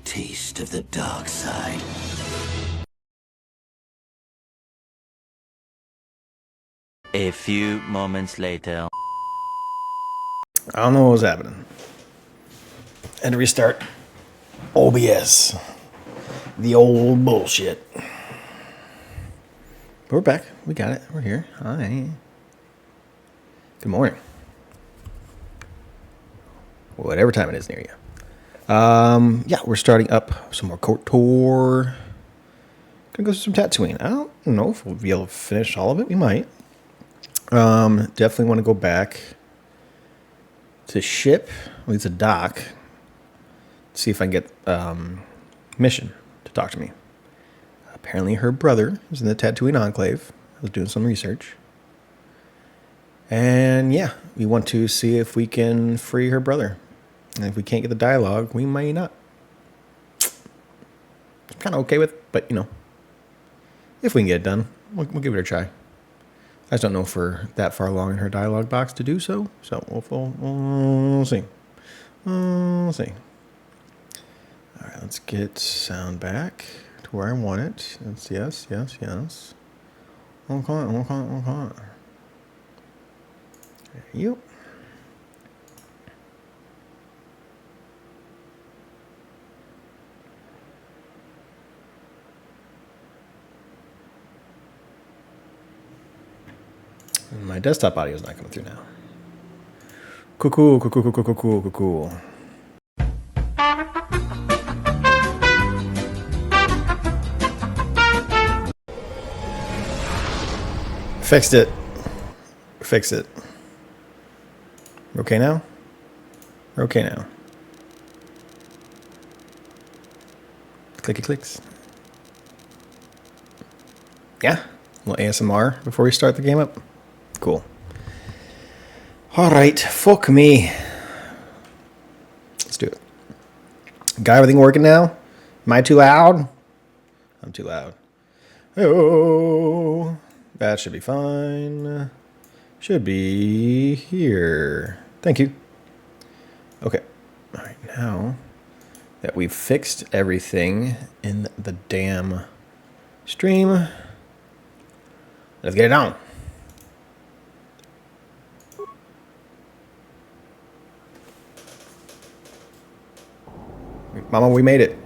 taste of the dark side. A few moments later. I don't know what was happening. Had to restart OBS. The old bullshit. But we're back. We got it. We're here. Hi. Good morning. Whatever time it is near you. Yeah, we're starting up some more KOTOR. Gonna go through some Tatooine. I don't know if we'll be able to finish all of it. We might. Definitely want to go back to ship, at least a dock. See if I can get Mission to talk to me. Apparently her brother is in the Tatooine Enclave. I was doing some research. And yeah, we want to see if we can free her brother. And if we can't get the dialogue, we might not. I'm kind of okay with, but you know, if we can get it done, we'll give it a try. I just don't know if we're that far along in her dialogue box to do so. So we'll see. We'll see. All right, let's get sound back to where I want it. It's yes. Okay. There you. And my desktop audio is not coming through now. Cool. Fixed it. We're okay now? We're okay now. Clicky clicks. Yeah. A little ASMR before we start the game up. Cool. Alright, fuck me. Let's do it. Got everything working now? Am I too loud? I'm too loud. Oh, that should be fine. Should be here. Thank you. Okay. Alright, now that we've fixed everything in the damn stream, let's get it on. Mama, we made it.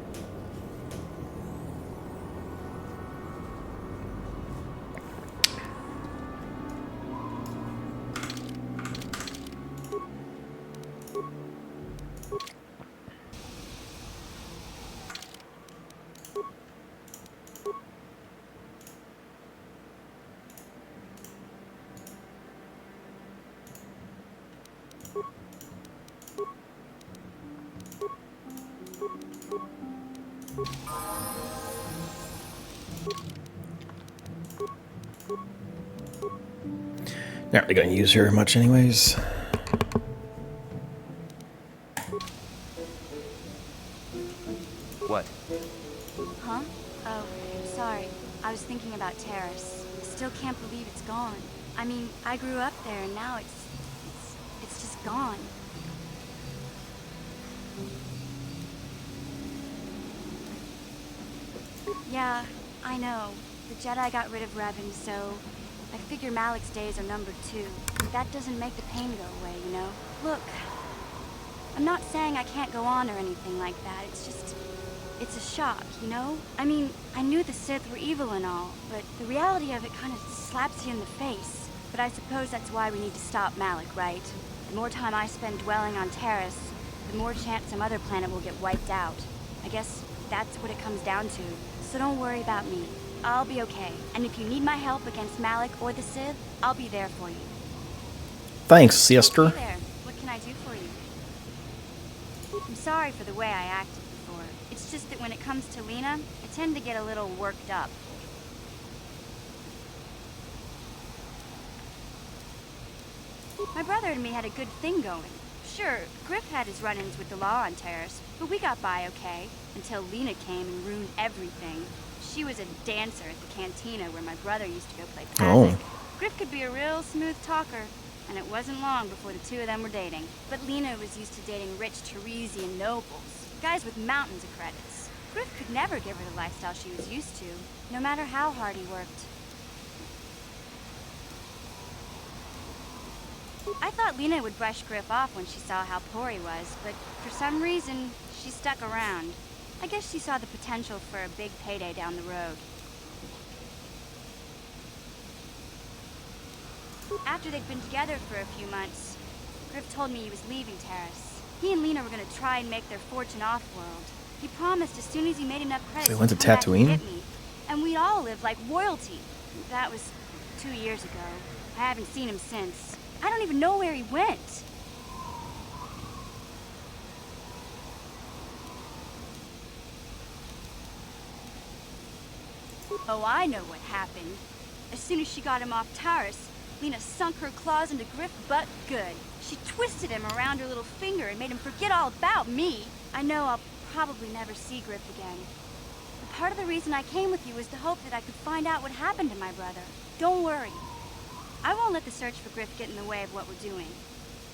Not really gonna use her much anyways. What? Huh? Oh, sorry. I was thinking about Terrace. Still can't believe it's gone. I mean, I grew up there and now it's just gone. Yeah, I know. The Jedi got rid of Revan, so I figure Malik's days are numbered too. But that doesn't make the pain go away, you know? Look, I'm not saying I can't go on or anything like that. It's a shock, you know? I mean, I knew the Sith were evil and all, but the reality of it kind of slaps you in the face. But I suppose that's why we need to stop Malik, right? The more time I spend dwelling on Terrace, the more chance some other planet will get wiped out. I guess that's what it comes down to. So don't worry about me. I'll be okay. And if you need my help against Malik or the Sith, I'll be there for you. Thanks, sister. Hey there. What can I do for you? I'm sorry for the way I acted before. It's just that when it comes to Lena, I tend to get a little worked up. My brother and me had a good thing going. Sure, Griff had his run-ins with the law on Terrace, but we got by okay, until Lena came and ruined everything. She was a dancer at the cantina where my brother used to go play Pazic. Griff could be a real smooth talker, and it wasn't long before the two of them were dating. But Lena was used to dating rich Teresian nobles. Guy's with mountains of credits. Griff could never give her the lifestyle she was used to, no matter how hard he worked. I thought Lena would brush Griff off when she saw how poor he was, but for some reason, she stuck around. I guess she saw the potential for a big payday down the road. After they'd been together for a few months, Griff told me he was leaving Terrace. He and Lena were going to try and make their fortune off-world. He promised as soon as he made enough credits So he went to he'd come back and Tatooine? get me, and we'd all live like royalty. That was 2 years ago. I haven't seen him since. I don't even know where he went. Oh, I know what happened. As soon as she got him off Taurus, Lena sunk her claws into Griff butt good. She twisted him around her little finger and made him forget all about me. I know I'll probably never see Griff again. But part of the reason I came with you was to hope that I could find out what happened to my brother. Don't worry. I won't let the search for Griff get in the way of what we're doing.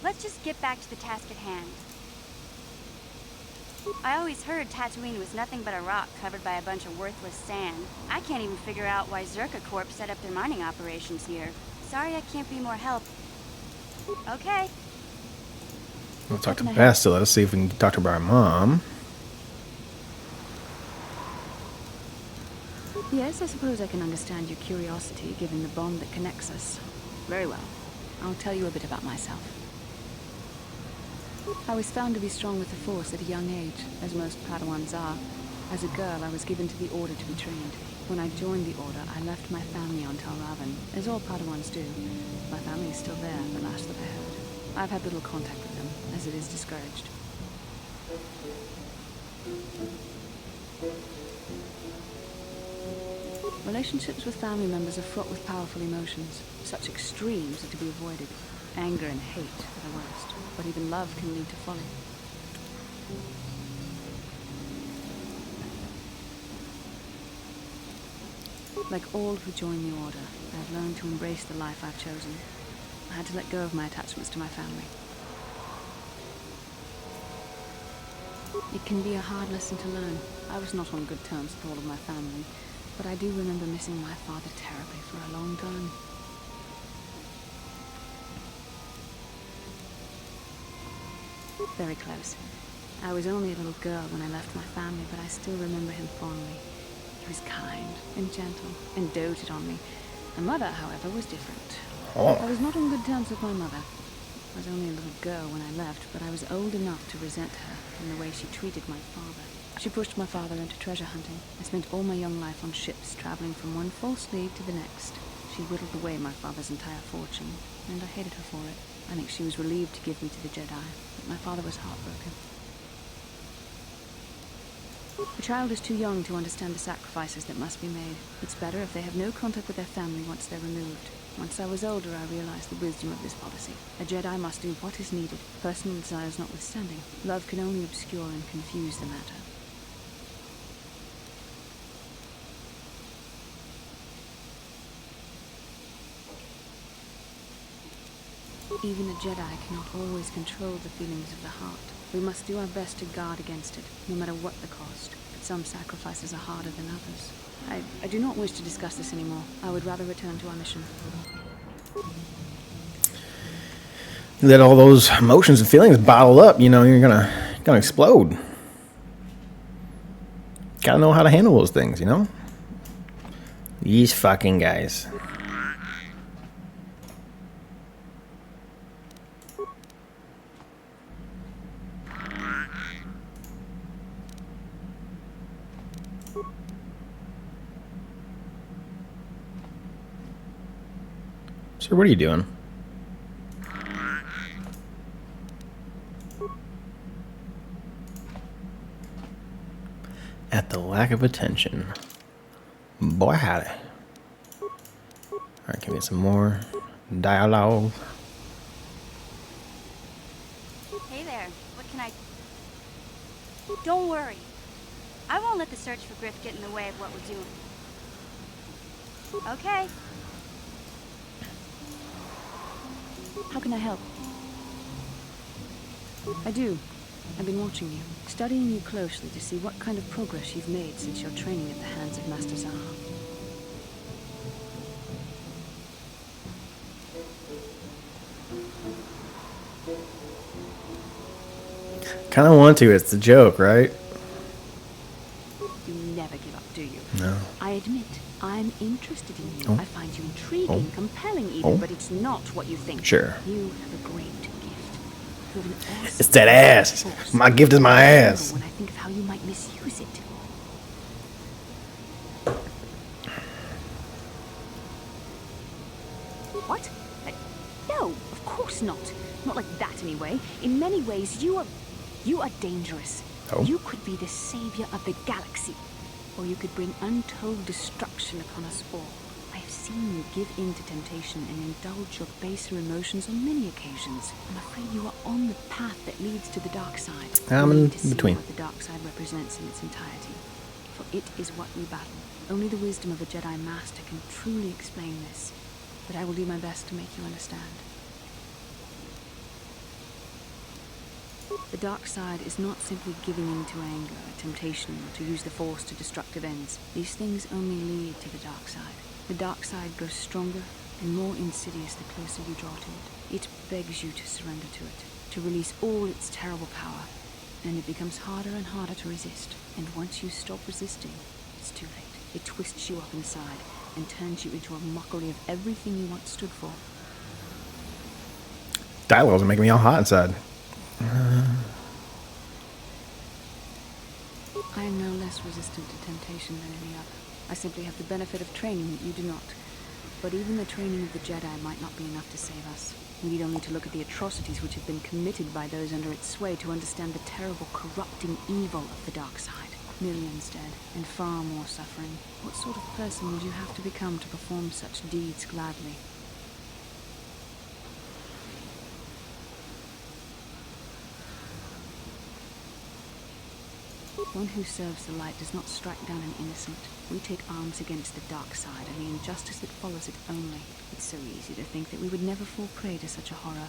Let's just get back to the task at hand. I always heard Tatooine was nothing but a rock covered by a bunch of worthless sand. I can't even figure out why Zerka Corp set up their mining operations here. Sorry I can't be more help. Okay. We'll talk to Bastila. Let's see if we can talk to our mom. Yes, I suppose I can understand your curiosity, given the bond that connects us. Very well. I'll tell you a bit about myself. I was found to be strong with the Force at a young age, as most Padawans are. As a girl, I was given to the Order to be trained. When I joined the Order, I left my family on Tal Ravan, as all Padawans do. My family is still there, the last that I heard. I've had little contact with them, as it is discouraged. Relationships with family members are fraught with powerful emotions. Such extremes are to be avoided. Anger and hate are the worst, but even love can lead to folly. Like all who join the Order, I have learned to embrace the life I've chosen. I had to let go of my attachments to my family. It can be a hard lesson to learn. I was not on good terms with all of my family, but I do remember missing my father terribly for a long time. Very close. I was only a little girl when I left my family, but I still remember him fondly. He was kind and gentle and doted on me. My mother, however, was different. Oh. I was not on good terms with my mother. I was only a little girl when I left, but I was old enough to resent her in the way she treated my father. She pushed my father into treasure hunting. I spent all my young life on ships, traveling from one false lead to the next. She whittled away my father's entire fortune, and I hated her for it. I think she was relieved to give me to the Jedi, but my father was heartbroken. A child is too young to understand the sacrifices that must be made. It's better if they have no contact with their family once they're removed. Once I was older, I realized the wisdom of this policy. A Jedi must do what is needed, personal desires notwithstanding. Love can only obscure and confuse the matter. Even a Jedi cannot always control the feelings of the heart. We must do our best to guard against it, no matter what the cost. But some sacrifices are harder than others. I do not wish to discuss this anymore. I would rather return to our mission. You let all those emotions and feelings bottle up, you know, you're gonna explode. Gotta know how to handle those things, you know? These fucking guys. Sir, what are you doing? At the lack of attention. Boy, howdy. Alright, give me some more dialogue. Hey there, what can I... Don't worry. I won't let the search for Griff get in the way of what we're doing. Okay. How can I help? I do. I've been watching you, studying you closely to see what kind of progress you've made since your training at the hands of Master Zaha. Kind of want to. It's the joke, right? You never give up, do you? No. I admit, I'm interested in you. Oh. I find you intriguing, compelling even, Oh. but it's not what you think. Sure. You have a great gift. You have an awesome It's that ass. force. My gift is my ass. When I think of how you might misuse it. What? No, of course not. Not like that anyway. In many ways, you are dangerous. Oh. You could be the savior of the galaxy, or you could bring untold destruction upon us all. I have seen you give in to temptation and indulge your baser emotions on many occasions. I'm afraid you are on the path that leads to the dark side. I'm You in need to see between. what the dark side represents in its entirety, for it is what we battle. Only the wisdom of a Jedi Master can truly explain this, but I will do my best to make you understand. The dark side is not simply giving in to anger, temptation, or to use the Force to destructive ends. These things only lead to the dark side. The dark side grows stronger and more insidious the closer you draw to it. It begs you to surrender to it, to release all its terrible power, and it becomes harder and harder to resist. And once you stop resisting, it's too late. It twists you up inside and turns you into a mockery of everything you once stood for. Dialogues are making me all hot inside. I am no less resistant to temptation than any other. I simply have the benefit of training that you do not. But even the training of the Jedi might not be enough to save us. We need only to look at the atrocities which have been committed by those under its sway to understand the terrible, corrupting evil of the dark side. Millions dead, and far more suffering. What sort of person would you have to become to perform such deeds gladly? One who serves the light does not strike down an innocent. We take arms against the dark side and the injustice that follows it only. It's so easy to think that we would never fall prey to such a horror,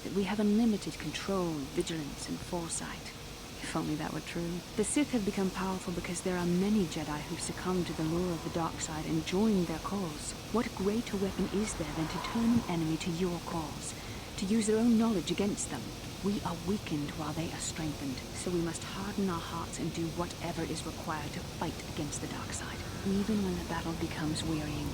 that we have unlimited control, vigilance, and foresight. If only that were true. The Sith have become powerful because there are many Jedi who succumb to the lure of the dark side and join their cause. What greater weapon is there than to turn an enemy to your cause, to use their own knowledge against them? We are weakened while they are strengthened, so we must harden our hearts and do whatever is required to fight against the dark side, even when the battle becomes wearying.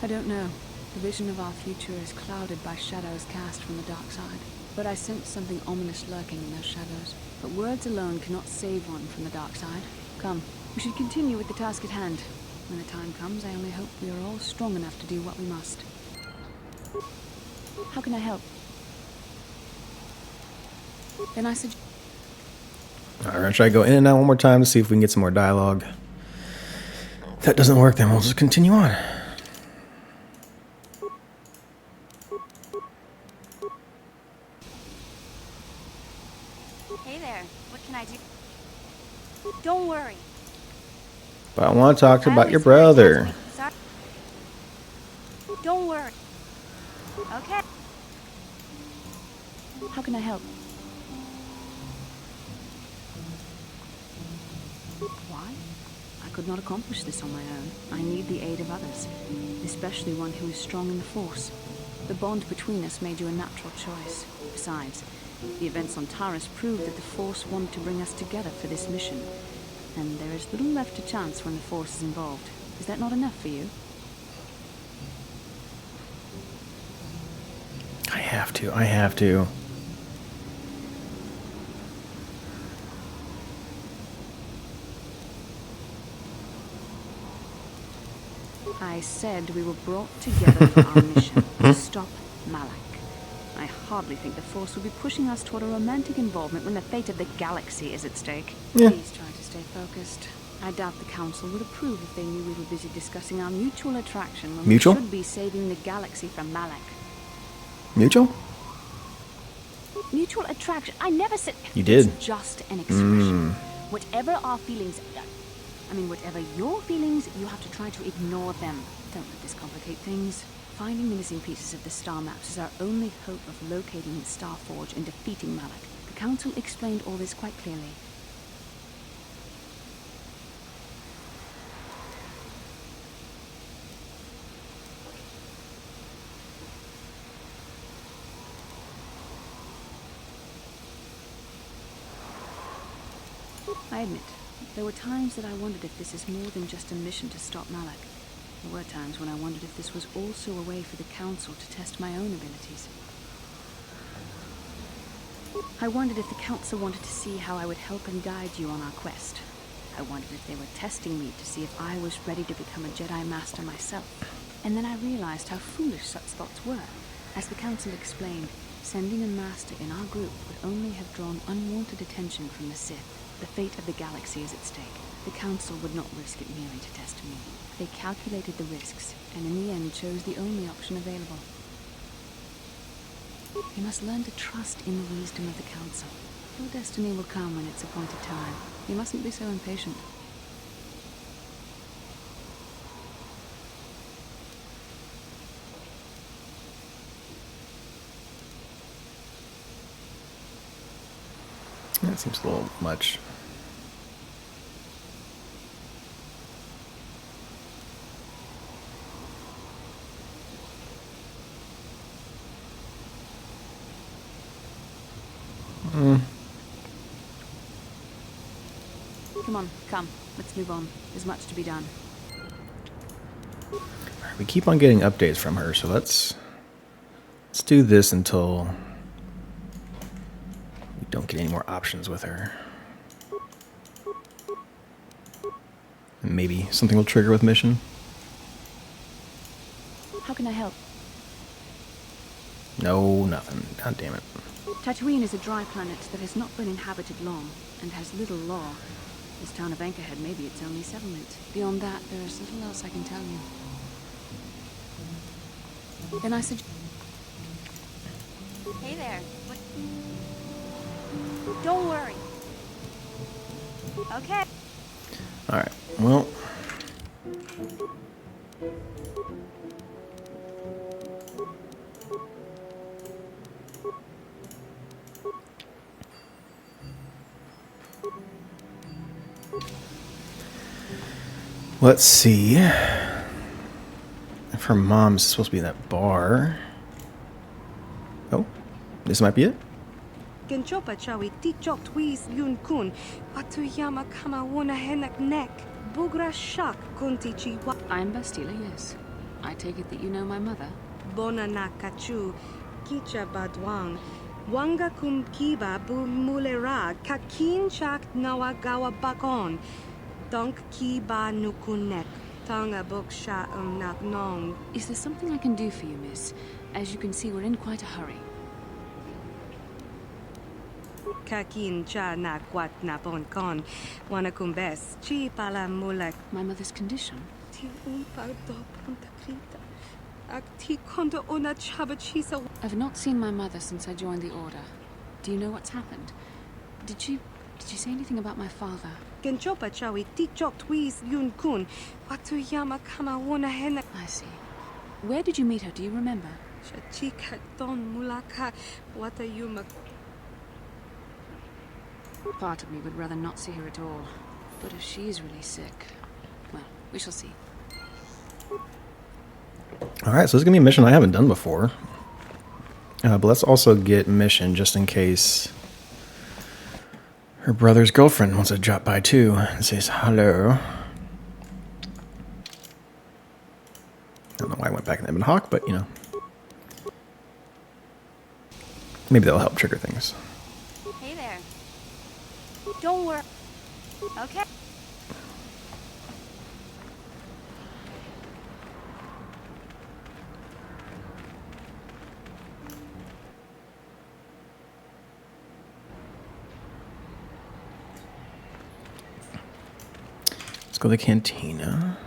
I don't know. The vision of our future is clouded by shadows cast from the dark side, but I sense something ominous lurking in those shadows. But words alone cannot save one from the dark side. Come, we should continue with the task at hand. When the time comes, I only hope we are all strong enough to do what we must. How can I help? Then I suggest... Alright, we're gonna try to go in and out one more time to see if we can get some more dialogue. If that doesn't work, then we'll just continue on. Hey there, what can I do? Don't worry. But I want to talk I about your always hear it brother. tells me- Sorry. Don't worry. Okay. How can I help? Why? I could not accomplish this on my own. I need the aid of others, especially one who is strong in the Force. The bond between us made you a natural choice. Besides, the events on Taris proved that the Force wanted to bring us together for this mission, and there is little left to chance when the Force is involved. Is that not enough for you? I have to. I said we were brought together for our mission, to stop Malak. I hardly think the Force will be pushing us toward a romantic involvement when the fate of the galaxy is at stake. Yeah. Please try to stay focused. I doubt the Council would approve if they knew we were busy discussing our mutual attraction when Mutual? we should be saving the galaxy from Malak. Mutual? Mutual attraction? I never said... You did. It's just an expression. Whatever our feelings... whatever your feelings, you have to try to ignore them. Don't let this complicate things. Finding the missing pieces of the star maps is our only hope of locating Starforge and defeating Malak. The Council explained all this quite clearly. I admit, there were times that I wondered if this is more than just a mission to stop Malak. There were times when I wondered if this was also a way for the Council to test my own abilities. I wondered if the Council wanted to see how I would help and guide you on our quest. I wondered if they were testing me to see if I was ready to become a Jedi Master myself. And then I realized how foolish such thoughts were. As the Council explained, sending a Master in our group would only have drawn unwanted attention from the Sith. The fate of the galaxy is at stake. The Council would not risk it merely to test me. They calculated the risks, and in the end chose the only option available. You must learn to trust in the wisdom of the Council. Your destiny will come when its appointed time. You mustn't be so impatient. That seems a little much. Come on, come. Let's move on. There's much to be done. We keep on getting updates from her, so let's do this until we don't get any more options with her. And maybe something will trigger with mission. How can I help? No, nothing. God damn it. Tatooine is a dry planet that has not been inhabited long, and has little law. This town of Anchorhead may be its only settlement. Beyond that, there is little else I can tell you. Then I suggest... Hey there. What? Don't worry. Okay. Alright, well. Let's see. If her mom's supposed to be in that bar. Oh, this might be it. Genchopa chawi tichok twis yun kun. Atuyama kama wona henak nek. Bugra shak kunti chiwa. I'm Bastila, yes. I take it that you know my mother? Bona nakachu. Kicha badwan. Wanga kum kiba bu mulera. Kakin chak nawagawa bakon. Donk kiba nukunek. Tonga buksha nak nong. Is there something I can do for you, miss? As you can see, we're in quite a hurry. Kakin cha na kwat na bon kon. Wana kumbes. Chi pala mulek. My mother's condition? Ti umpa do punta krita. Ak ti konda una chabachisa. I've not seen my mother since I joined the Order. Do you know what's happened? Did she say anything about my father? Genchopa chawi tichok twis yun kun. Watuyama kama wona hena. I see. Where did you meet her? Do you remember? Chachika don mulaka. Watayuma. Part of me would rather not see her at all. But if she is really sick, well, we shall see. Alright, so this is going to be a mission I haven't done before. But let's also get mission just in case her brother's girlfriend wants to drop by too and says hello. I don't know why I went back in Ebon Hawk, but you know. Maybe that'll help trigger things. Hey there. Don't worry. Okay. Let's go to the cantina.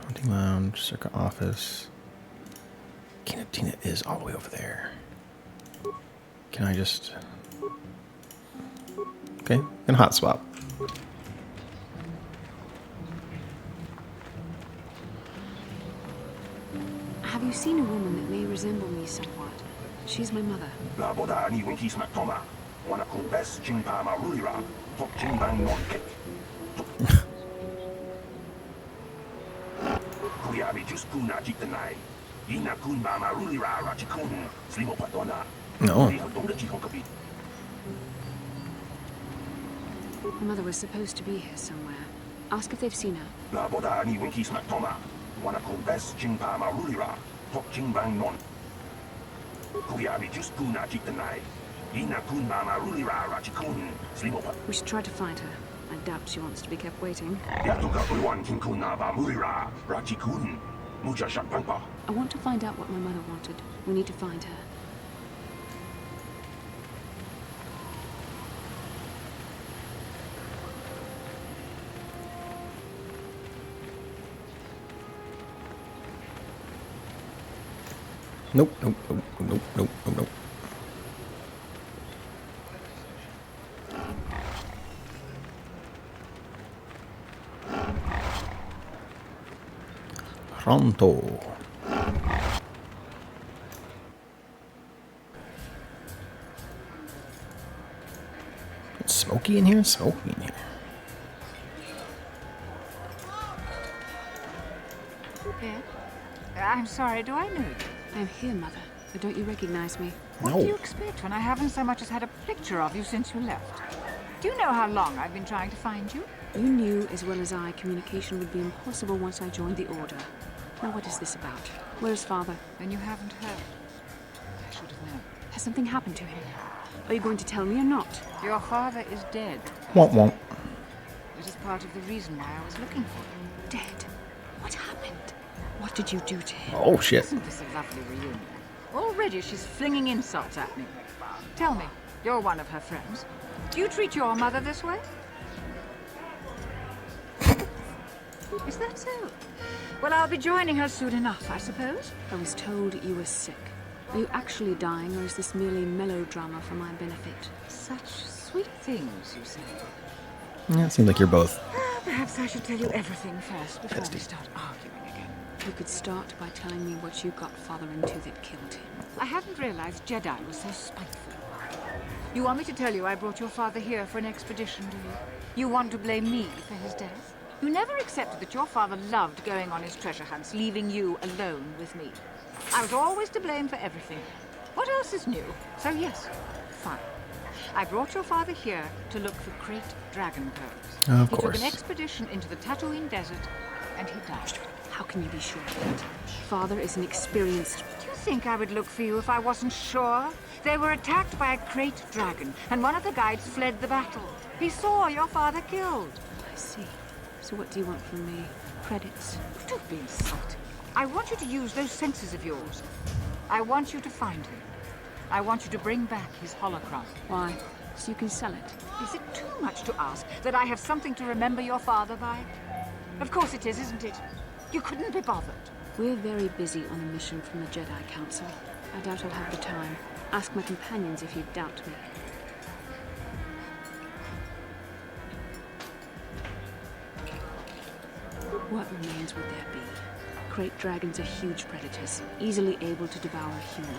Hunting lounge, circa office. Cantina is all the way over there. Can I just... Okay, and hot swap. Have you seen a woman that resemble me somewhat. She's my mother. La boda ni winki smack toma. Wana kun best chingpa ma rulira. Tok chingbang non kek. Kuyabi just kuna jitanai. Ina kun ba ma rulira rachikun. Slimo patona. No. My mother was supposed to be here somewhere. Ask if they've seen her. La boda ni winki smack toma. Wana kun best chingpa ma rulira. Tok chingbang non. Kuyabi just kuna jitanai. Ina kun ba ma rulira rachikun. Slimo pat. We should try to find her. I doubt she wants to be kept waiting. Yatuka ulwan kinkuna ba murira rachikun. Muja shakpangpa. I want to find out what my mother wanted. We need to find her. Nope, nope, nope, nope, nope, nope, nope. Pronto. It's smoky in here? Smoky in here. I'm sorry, do I know you? I'm here, Mother. But don't you recognize me? What do you expect when I haven't so much as had a picture of you since you left? Do you know how long I've been trying to find you? You knew as well as I communication would be impossible once I joined the Order. Now what is this about? Where's Father? Then you haven't heard. I should have known. Has something happened to him? Are you going to tell me or not? Your father is dead. Won't, won't. It is part of the reason why I was looking for you. Dead? What happened? What did you do to him? Oh, shit. Isn't this a lovely reunion? Already she's flinging insults at me. Tell me, you're one of her friends. Do you treat your mother this way? Is that so? Well, I'll be joining her soon enough, I suppose. I was told you were sick. Are you actually dying, or is this merely melodrama for my benefit? Such sweet things, you say. Yeah, it seems like you're both. Perhaps I should tell you everything first before we start arguing again. You could start by telling me what you got Father into that killed him. I hadn't realized Jedi was so spiteful. You want me to tell you I brought your father here for an expedition, do you? You want to blame me for his death? You never accepted that your father loved going on his treasure hunts, leaving you alone with me. I was always to blame for everything. What else is new? So yes, fine. I brought your father here to look for great dragon pearls. Of He took course. an expedition into the Tatooine desert, and he died. How can you be sure of that? Father is an experienced... Do you think I would look for you if I wasn't sure? They were attacked by a great dragon, and one of the guides fled the battle. He saw your father killed. I see. So what do you want from me? Credits? Don't be insulting. I want you to use those senses of yours. I want you to find him. I want you to bring back his holocron. Why? So you can sell it? Is it too much to ask that I have something to remember your father by? Of course it is, isn't it? You couldn't be bothered. We're very busy on a mission from the Jedi Council. I doubt I'll have the time. Ask my companions if you doubt me. What remains would there be? Great dragons are huge predators, easily able to devour a human.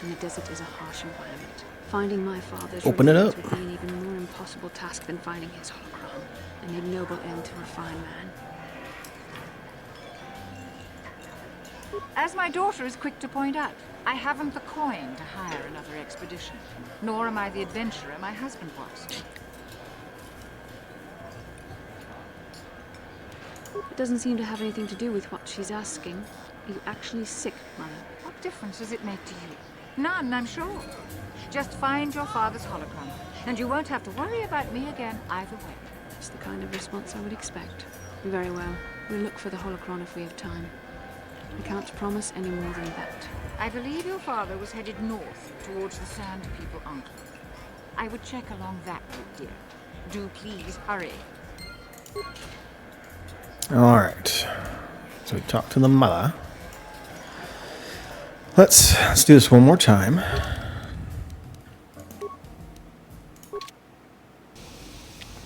And the desert is a harsh environment. Finding my father's Open it remains up. would be an even more impossible task than finding his holocron. An ignoble end to a fine man. As my daughter is quick to point out, I haven't the coin to hire another expedition. Nor am I the adventurer my husband was. It doesn't seem to have anything to do with what she's asking. Are you actually sick, Mother? What difference does it make to you? None, I'm sure. Just find your father's holocron, and you won't have to worry about me again either way. That's the kind of response I would expect. Very well. We'll look for the holocron if we have time. I can't promise any more than that. I believe your father was headed north towards the Sand People Enclave. I would check along that route, dear. Do please hurry. All right. So we talked to the mother. Let's do this one more time.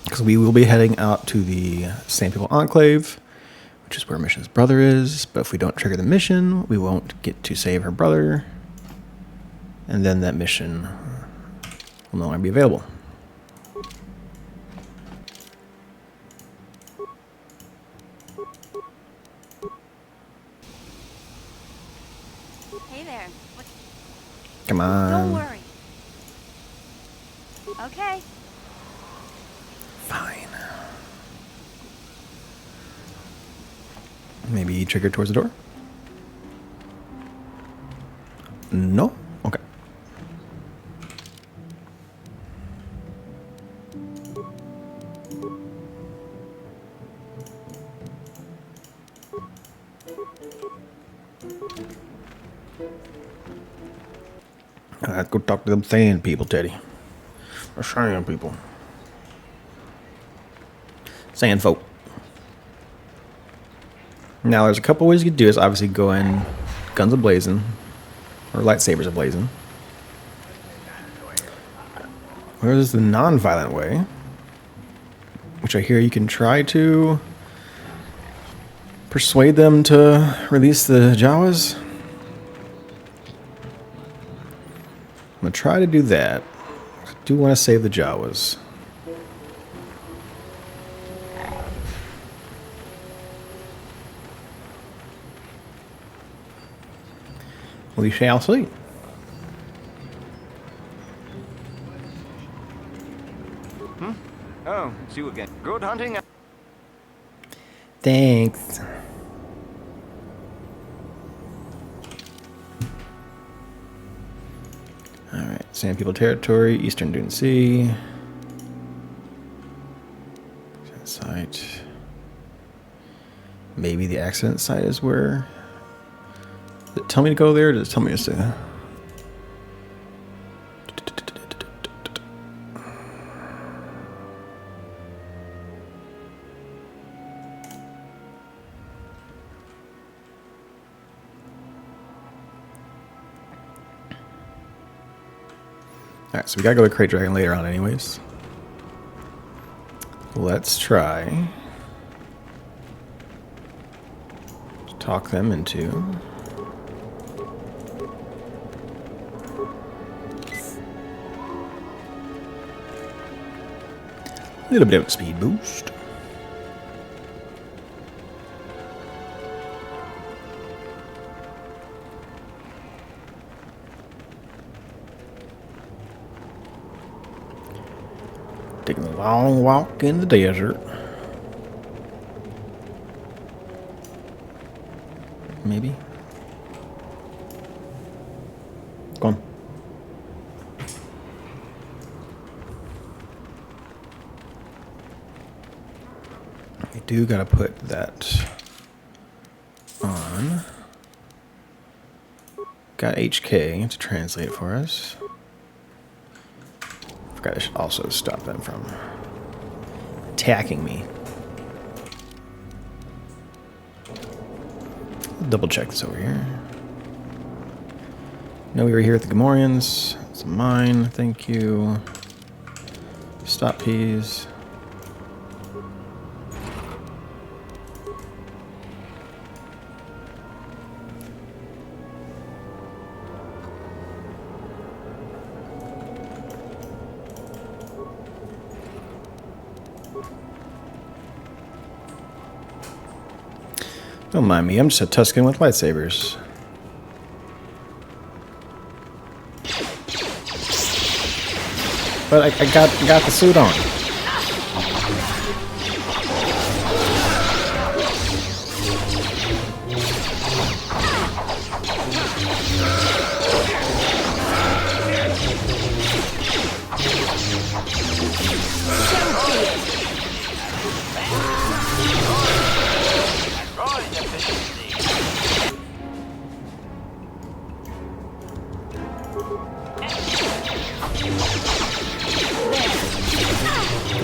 Because we will be heading out to the Sand People Enclave, which is where Mission's brother is. But if we don't trigger the mission, we won't get to save her brother. And then that mission will no longer be available. Hey there. What? Come on. Don't worry. Okay. Fine. Maybe trigger towards the door? No? Okay. Let's go talk to them sand people, Teddy. Or sand people. Sand folk. Now, there's a couple ways you could do this. Obviously, go in guns a-blazing. Or lightsabers a-blazing. There's the non-violent way. Which I hear you can try to persuade them to release the Jawas. I'm going to try to do that. I do want to save the Jawas. We shall see. Oh, it's you again. Good hunting. Thanks. Alright, Sand People Territory, Eastern Dune Sea. Site. Maybe the accident site is where... Does it tell me to go there, or does it tell me to stay there? Alright, so we gotta go to Crate Dragon later on anyways. Let's try to talk them into a little bit of a speed boost. Taking a long walk in the desert. Maybe. Go on. I do gotta put that on. Got HK to translate for us. Forgot I should also stop them from attacking me. Double check this over here. No, we were here with the Gamorreans. It's mine. Thank you. Stop peas. Don't mind me, I'm just a Tusken with lightsabers. But I got the suit on.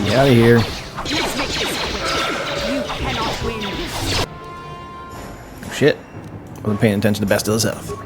Get out of here. Oh, shit. Wasn't paying attention to Bastille's health.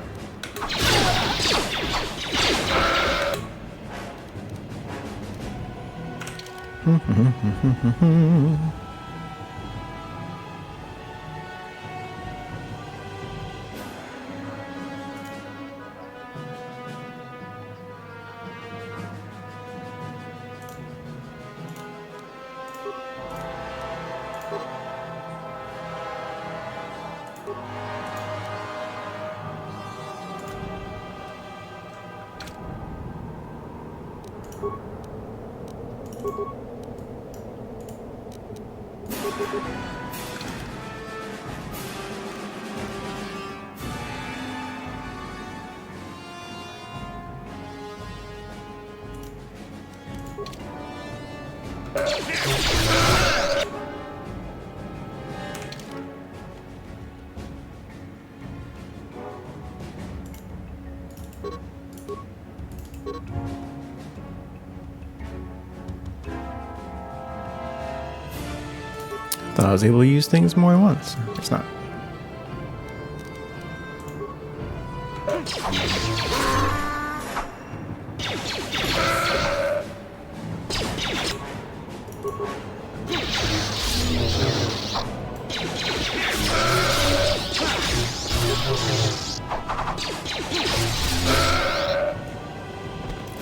Thought I was able to use things more than once. It's not.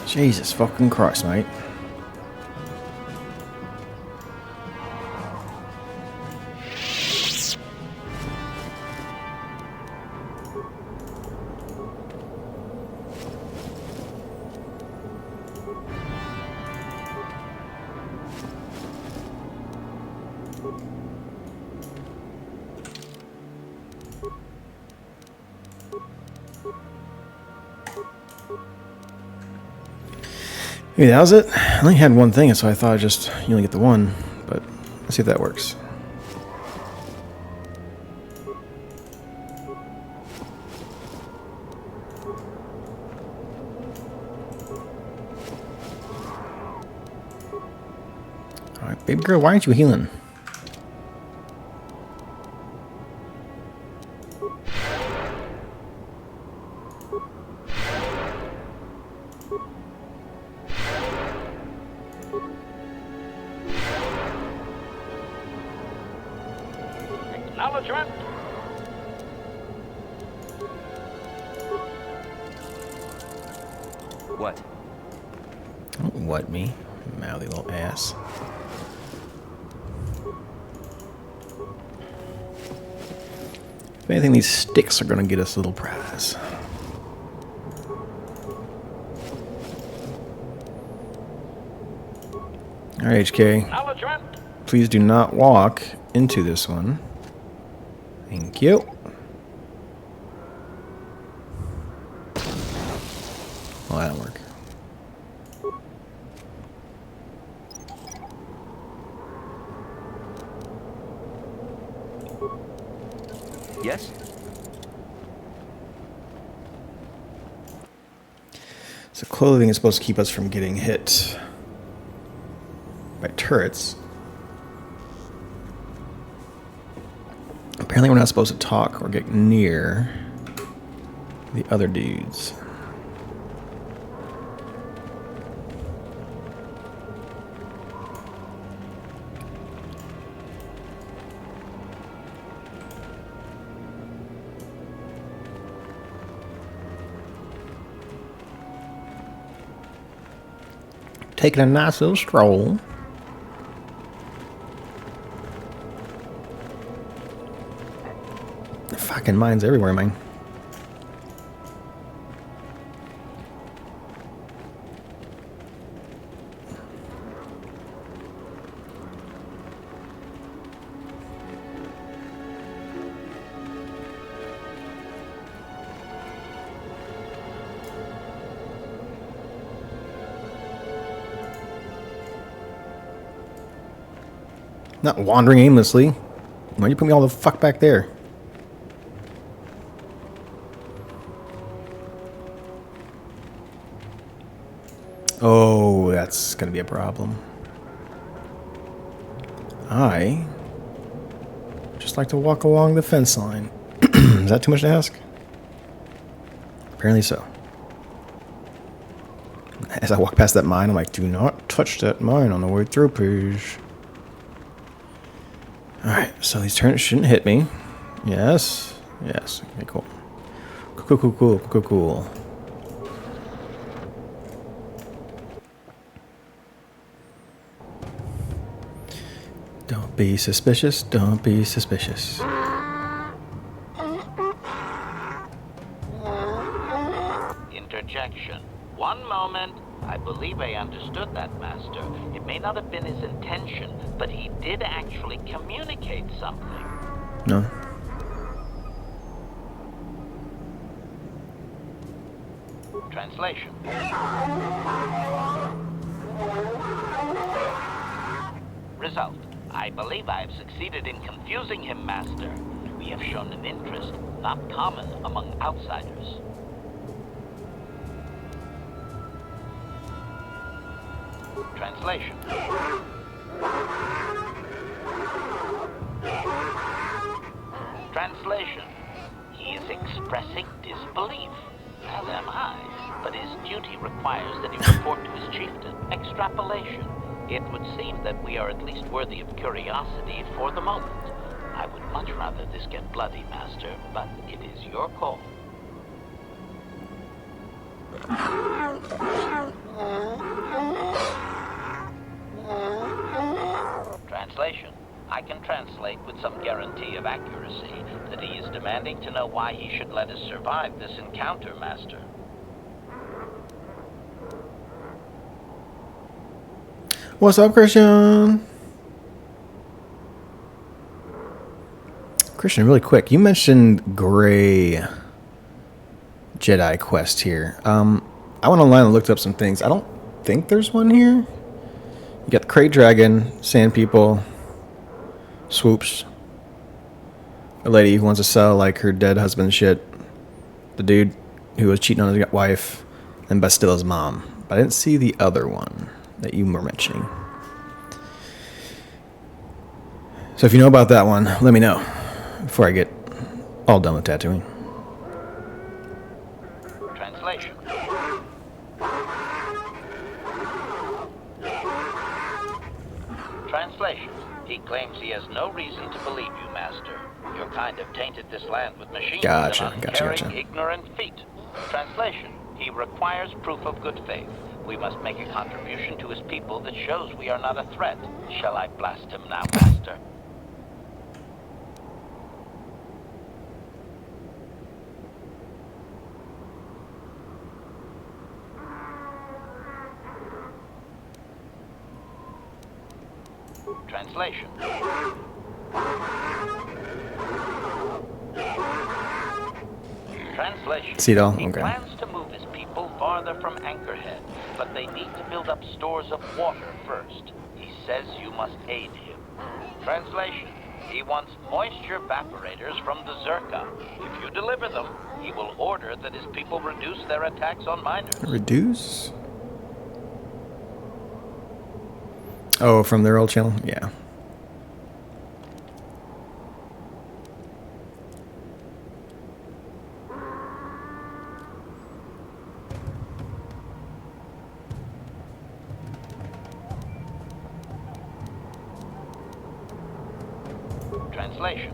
Jesus fucking Christ, mate. Maybe that was it. I only had one thing, so I thought you only get the one, but let's see if that works. Alright, baby girl, why aren't you healing? Acknowledgement. What? Don't what me, mouthy little ass. If anything, these sticks are gonna get us a little prize. Alright, HK. Acknowledgement. Please do not walk into this one. Thank you. Well, that didn't work. Yes? So clothing is supposed to keep us from getting hit by turrets. Apparently we're not supposed to talk or get near the other dudes. Taking a nice little stroll. Fucking mines everywhere, man. Not wandering aimlessly. Why'd you put me all the fuck back there? Oh, that's gonna be a problem. I just like to walk along the fence line. Is that too much to ask? Apparently so. As I walk past that mine, I'm like, do not touch that mine on the way through, please. Alright, so these turrets shouldn't hit me. Yes. Yes. Okay, cool. Cool. Don't be suspicious. Don't be suspicious. Interjection. One moment. I believe I understood that, Master. It may not have been his intention, but he did actually communicate something. No. Translation. Result. I believe I have succeeded in confusing him, Master. We have shown an interest not common among outsiders. Translation. Translation. He is expressing disbelief, as am I, but his duty requires that he report to his chieftain. Extrapolation. It would seem that we are at least worthy of curiosity for the moment. I would much rather this get bloody, Master, but it is your call. Translation. I can translate with some guarantee of accuracy that he is demanding to know why he should let us survive this encounter, Master. What's up, Christian? Christian, really quick. You mentioned Gray Jedi quest here. I went online and looked up some things. I don't think there's one here. You got the Krayt Dragon, Sand People, Swoops, a lady who wants to sell like her dead husband shit, the dude who was cheating on his wife, and Bastilla's mom. But I didn't see the other one that you were mentioning. So if you know about that one, let me know before I get all done with tattooing. Translation. Translation. He claims he has no reason to believe you, Master. Your kind have tainted this land with machines and uncaring, ignorant feet. Translation. He requires proof of good faith. We must make a contribution to his people that shows we are not a threat. Shall I blast him now, Master? Translation. Translation. See it all? He Okay. plans to move his people farther from Anchorhead, but they need to build up stores of water first. He says you must aid him. Translation. He wants moisture evaporators from the Zerka. If you deliver them, he will order that his people reduce their attacks on miners. Reduce? Oh, from their old channel? Yeah. Translation.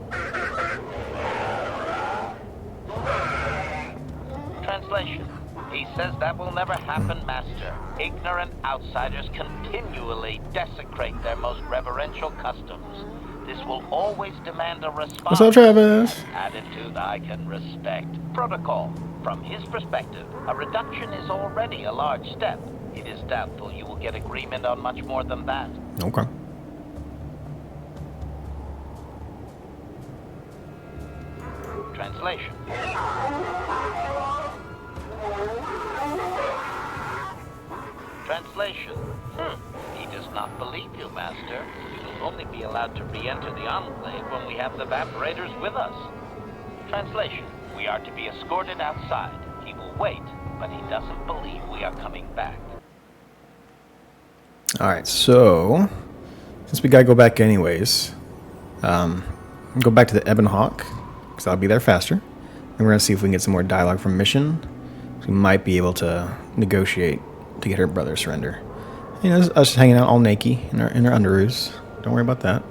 Translation. He says that will never happen, Master. Ignorant outsiders continually desecrate their most reverential customs. This will always demand a response. What's up, Travis? Attitude I can respect. Protocol. From his perspective, a reduction is already a large step. It is doubtful you will get agreement on much more than that. Okay. Translation. Translation. He does not believe you, Master. You will only be allowed to re-enter the Enclave when we have the evaporators with us. Translation. We are to be escorted outside. He will wait, but he doesn't believe we are coming back. Alright, so since we gotta go back anyways, go back to the Ebon Hawk, because I'll be there faster. And we're gonna see if we can get some more dialogue from Mission. We might be able to negotiate to get her brother surrender. You know, us just hanging out all naked in our underoos. Don't worry about that.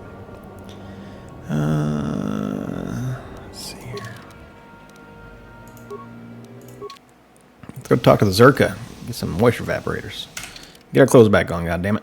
Let's see here. Let's go talk to the Zerka. Get some moisture evaporators. Get our clothes back on, goddammit.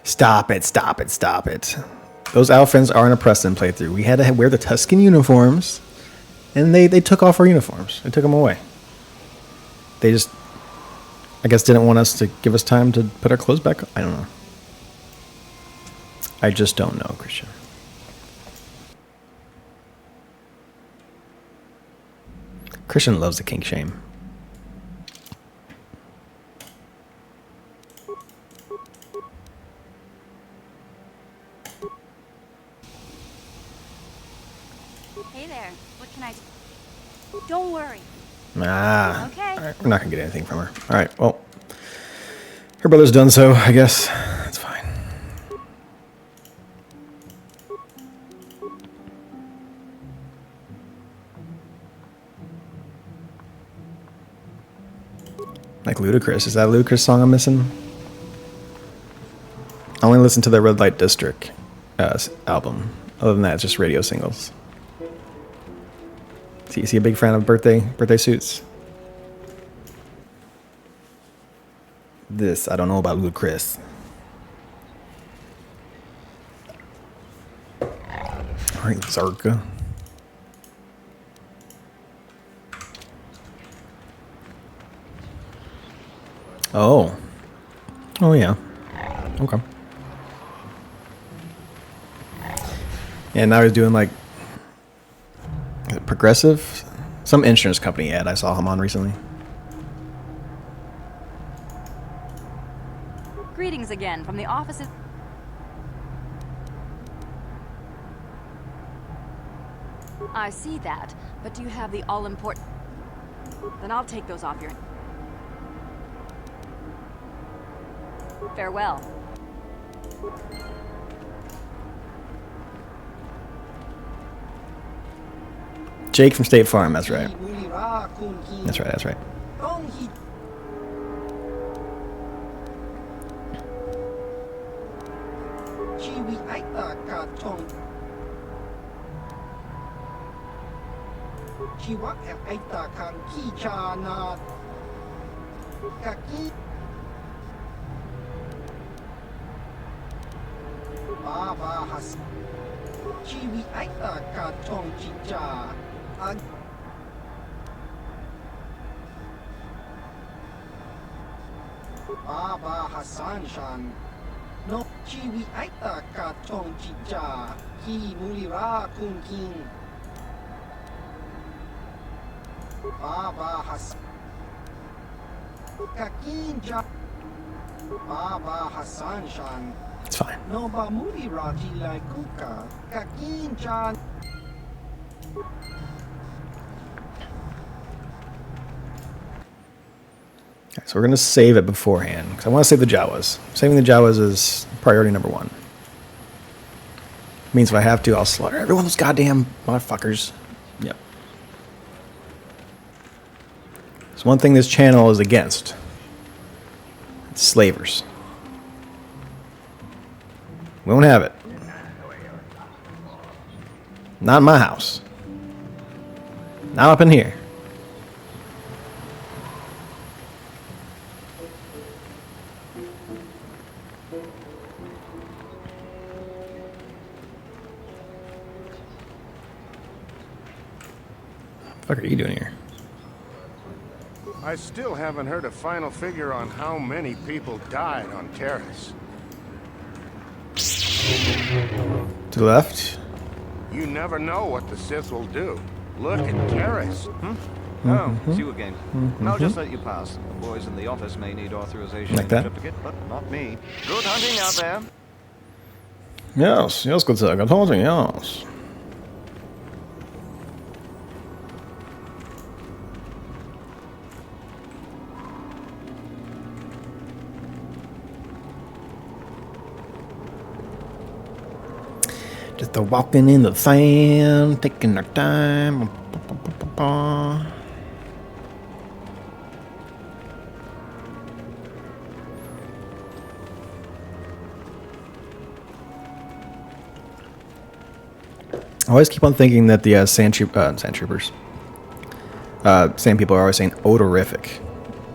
Stop it, stop it, stop it. Those Alphans are in a Preston playthrough. We had to wear the Tuscan uniforms, and they took off our uniforms. They took them away. They just, I guess, didn't want us to give us time to put our clothes back on. I don't know. I just don't know, Christian. Christian loves the kink shame. Hey there. What can I do? Don't worry. Ah. Okay. All right, we're not going to get anything from her. All right, well. Her brother's done so, I guess. That's fine. Like Ludacris. Is that a Ludacris song I'm missing? I only listen to the Red Light District album. Other than that, it's just radio singles. Is he a big fan of birthday suits? This, I don't know about Ludacris. Alright, Zarka. Oh. Oh, yeah. Okay. And now he's doing like Progressive? Some insurance company ad I saw him on recently. Greetings again from the offices. I see that, but do you have the all-important... Then I'll take those off your... Farewell. Jake from State Farm, that's right. That's right, that's right. Baba Hassan Shan No Chiwi Aita Ka Chong Chicha Ki Mulira Kun King Baba Hassan Kakinja Baba Hassan Shan It's fine. No Ba Mulira Jilai Kuka Kakinja So we're going to save it beforehand, because I want to save the Jawas. Saving the Jawas is priority number one. Means if I have to, I'll slaughter every one of those goddamn motherfuckers. Yep. There's one thing this channel is against. It's slavers. We won't have it. Not in my house. Not up in here. What the fuck are you doing here? I still haven't heard a final figure on how many people died on Terrace. To the left? You never know what the Sith will do. Look at Terrace. Oh, it's you again. I'll just let you pass. The boys in the office may need authorization Like that? certificate, but not me. Good hunting out there. Yes, yes, good sir. I told you, yes. Just the walking in the sand, taking our time. I always keep on thinking that the sand people are always saying odorific,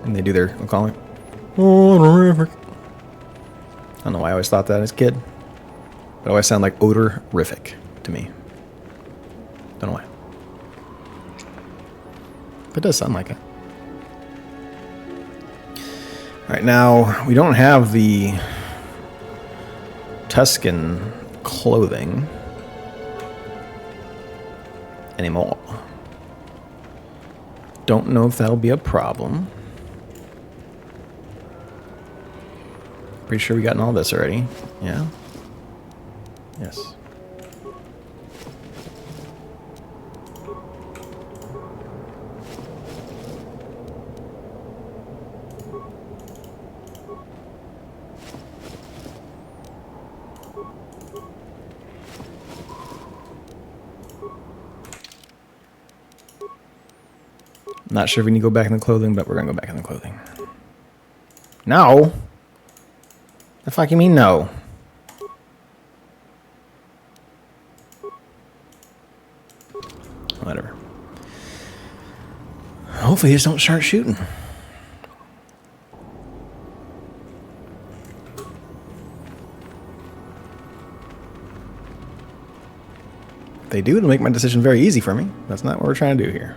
and they do their, I'll call it odorific. don't know why I always thought that as a kid. But it always sounded like odorific to me. Don't know why. But it does sound like it. Alright, now we don't have the Tuscan clothing anymore. Don't know if that'll be a problem. Pretty sure we gotten all this already. Yeah? Yes. Not sure if we need to go back in the clothing, but we're gonna go back in the clothing. No! The fuck you mean no? Whatever. Hopefully they just don't start shooting. If they do, it'll make my decision very easy for me. That's not what we're trying to do here.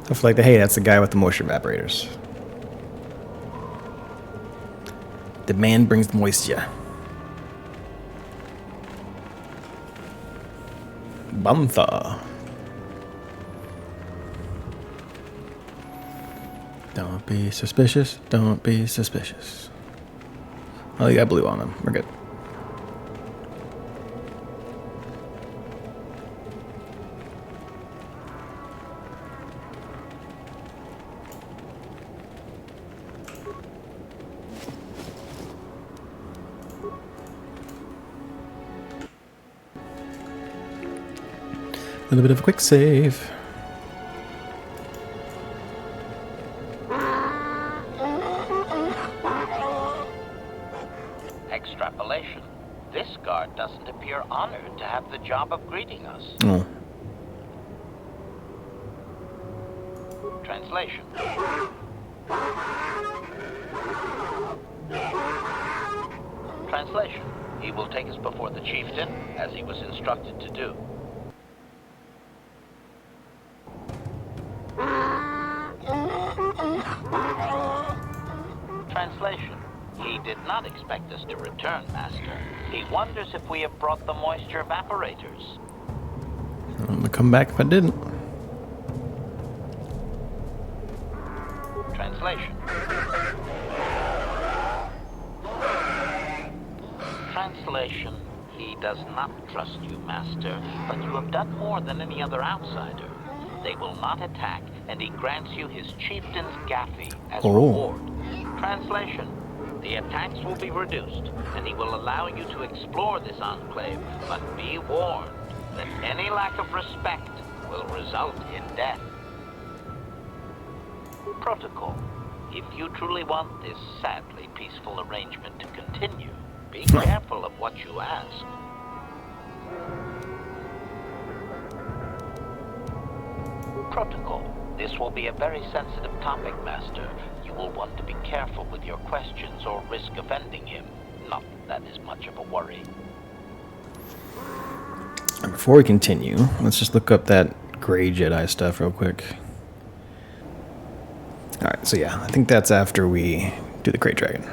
Stuff like the, hey, that's the guy with the moisture evaporators. The man brings the moisture. Bantha. Don't be suspicious. Don't be suspicious. Oh, you got blue on them. We're good. A little bit of a quick save. Extrapolation. This guard doesn't appear honored to have the job of greeting us. Oh. Translation. Translation. He will take us before the chieftain, as he was instructed to do. Translation. He did not expect us to return, Master. He wonders if we have brought the moisture evaporators. I'm gonna come back if I didn't. Translation. Translation. He does not trust you, Master, but you have done more than any other outsider. They will not attack, and he grants you his chieftain's Gaffy as reward. Translation. The attacks will be reduced, and he will allow you to explore this enclave, but be warned that any lack of respect will result in death. Protocol. If you truly want this sadly peaceful arrangement to continue, be careful of what you ask. Protocol. This will be a very sensitive topic, Master. You will want to be careful with your questions or risk offending him. Not that is much of a worry. And before we continue, let's just look up that Grey Jedi stuff real quick. Alright, so yeah, I think that's after we do the Great Dragon.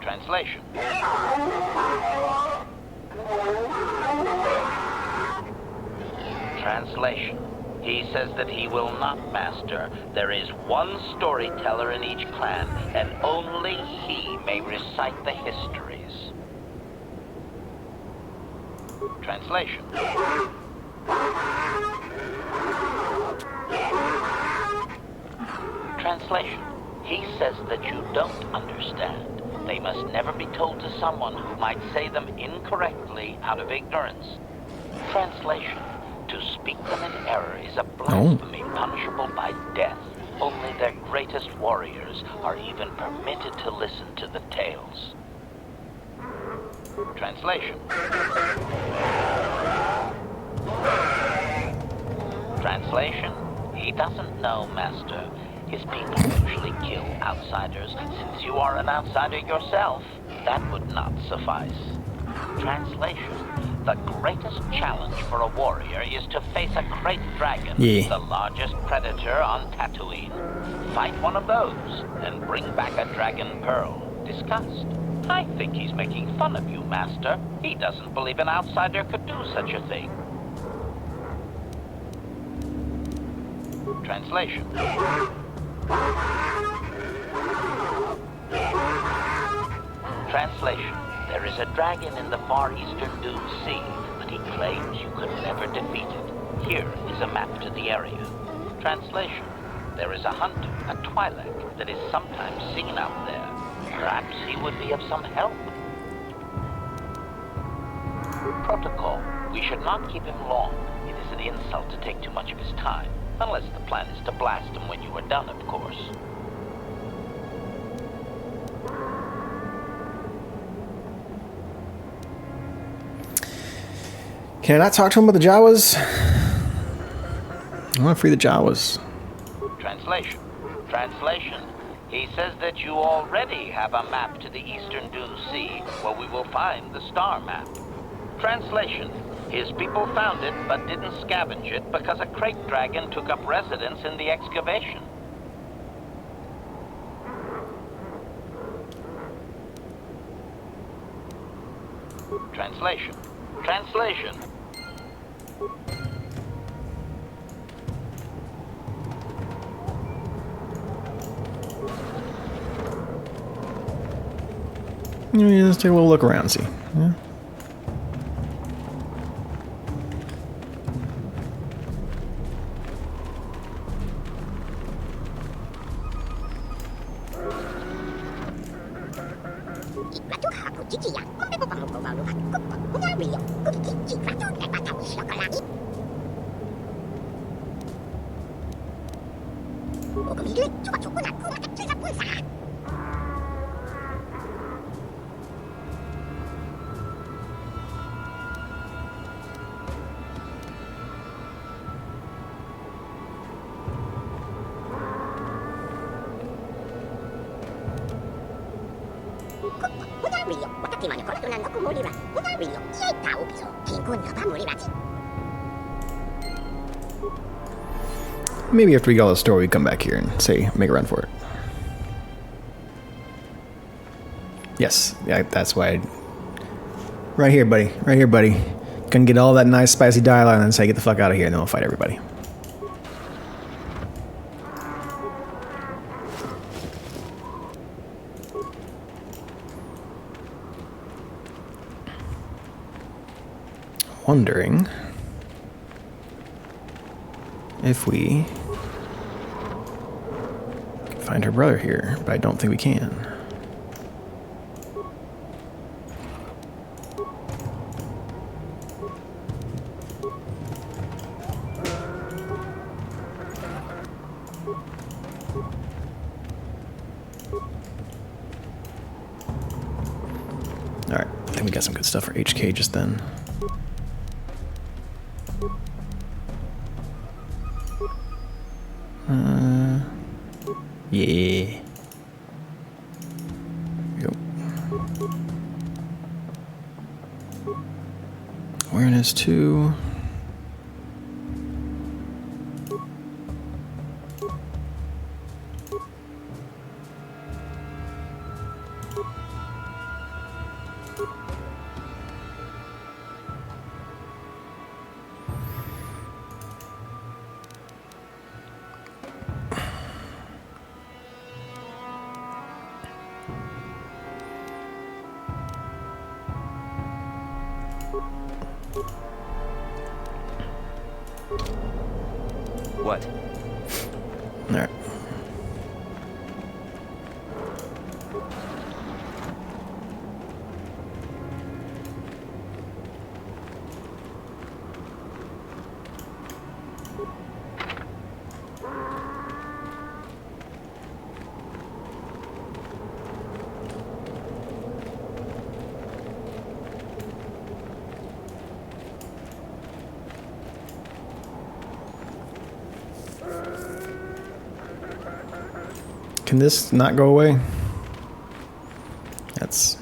Translation. Translation. He says that he will not, Master. There is one storyteller in each clan, and only he may recite the histories. Translation. Translation. He says that you don't understand. They must never be told to someone who might say them incorrectly out of ignorance. Translation. To speak them in error is a blasphemy punishable by death. Only their greatest warriors are even permitted to listen to the tales. Translation. Translation. He doesn't know, Master. His people usually kill outsiders. Since you are an outsider yourself, that would not suffice. Translation. The greatest challenge for a warrior is to face a Krayt dragon, the largest predator on Tatooine. Fight one of those, and bring back a dragon pearl. Discussed. I think he's making fun of you, Master. He doesn't believe an outsider could do such a thing. Translation. Translation. There is a dragon in the far eastern Dune Sea, but he claims you could never defeat it. Here is a map to the area. Translation. There is a hunter, a Twi'lek, that is sometimes seen out there. Perhaps he would be of some help. Protocol. We should not keep him long. It is an insult to take too much of his time. Unless the plan is to blast him when you are done, of course. Can I not talk to him about the Jawas? I want to free the Jawas. Translation. Translation. He says that you already have a map to the eastern Dune Sea, where we will find the star map. Translation. His people found it, but didn't scavenge it because a Krayt dragon took up residence in the excavation. Translation. Translation. Let's take a little look around, see. Yeah. Maybe after we get all the story, we come back here and say, make a run for it. Yes, yeah, that's why. Right here, buddy. Right here, buddy. Gonna get all that nice, spicy dialogue and then say, get the fuck out of here, and then we'll fight everybody. Wondering if we can find her brother here, but I don't think we can. Alright, I think we got some good stuff for HK just then. Yeah. Yep. Awareness 2. What? All right. Can this not go away? That's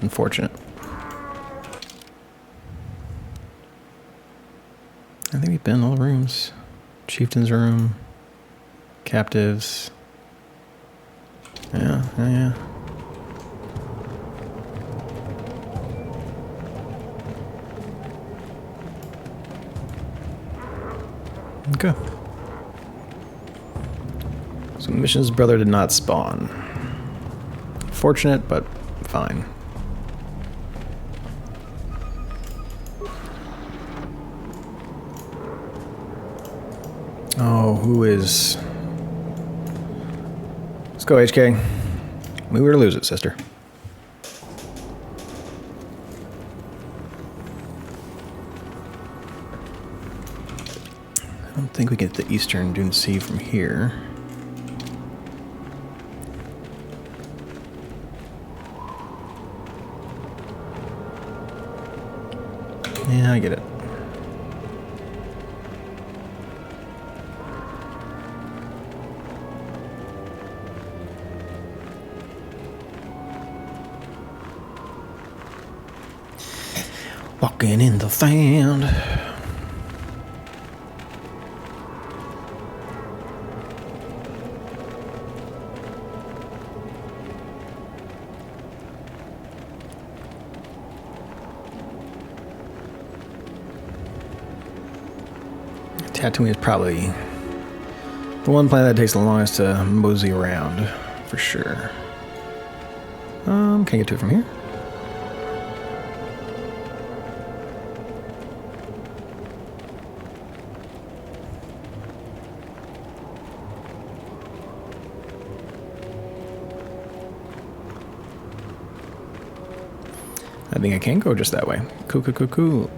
unfortunate. I think we've been in all the rooms. Chieftain's room. Captives. Yeah. Okay. So Mission's brother did not spawn. Fortunate, but fine. Oh, who is... Let's go, HK. Move or lose it, sister. I don't think we get the Eastern Dune Sea from here. Yeah, I get it. Walking in the sand. Tatooine is probably the one planet that takes the longest to mosey around, for sure. Can I get to it from here? I think I can go just that way. Cool.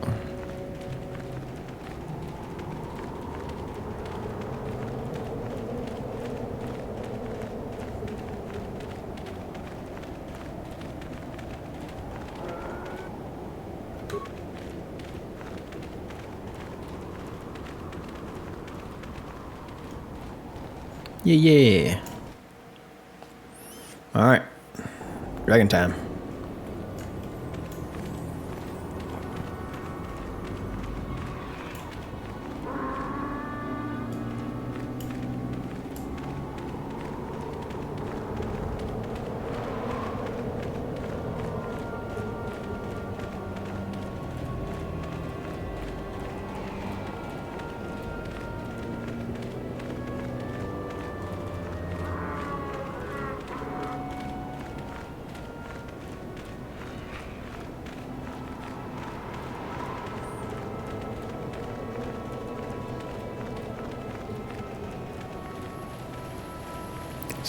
Yeah. Alright. Dragon time.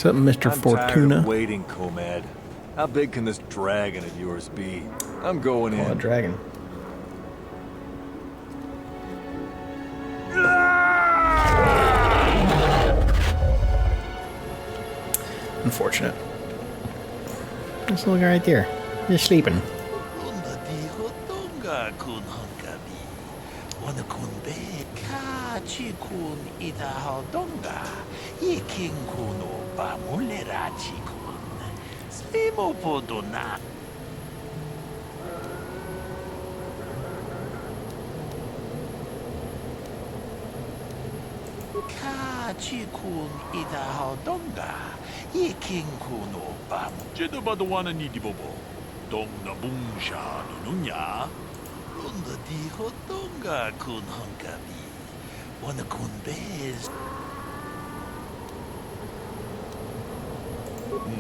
What's up, Mr. Fortuna? I'm tired of waiting, Comad. How big can this dragon of yours be? I'm going in. Oh, a dragon. Unfortunate. This little guy right there. Just sleeping.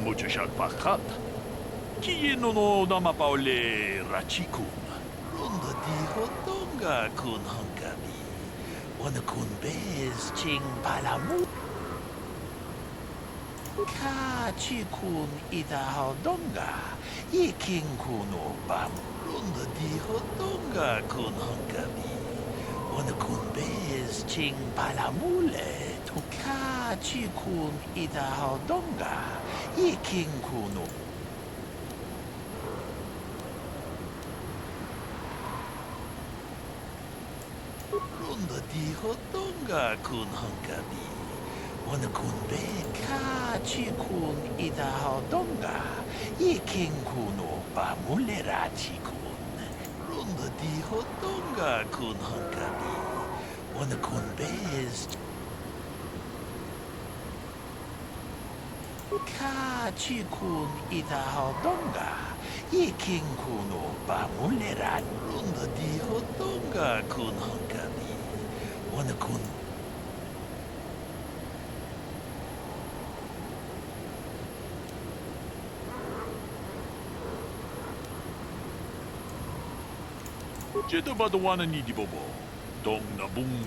Muchashak Pakat. Kiyeno no Namapaule Rachikun. Runda di Hotonga kun Hunkabi. Wanakun Bez Ching Palamu. Kachikun Ida Haldonga. Yiking Kuno Bam. Runda di Hotonga kun Hunkabi. Wanakun Bez Ching Palamule. Kachikun Ida Haldonga. Yiking Kuno. Runda di Hotonga kun Hunkabi. Wanakun be ka chikun ida donga. Ikin kun opa mulera chikun. Runda di hodonga kun hankabi. Wanakun bez. Ka chikun ida hodonga. Ikin kun opa mulera. Runda di hodonga kun hankabi. Wanakun. Jeda Badawana ni Bobo. Dong na bung.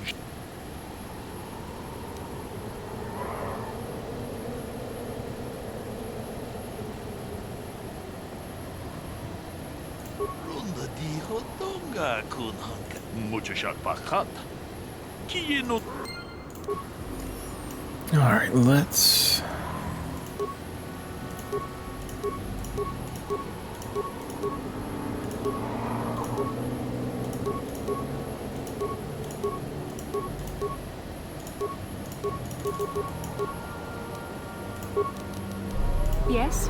Runda di hodonga kun hanka. Mucha shak pakat. Kiye no. All right, let's. Yes?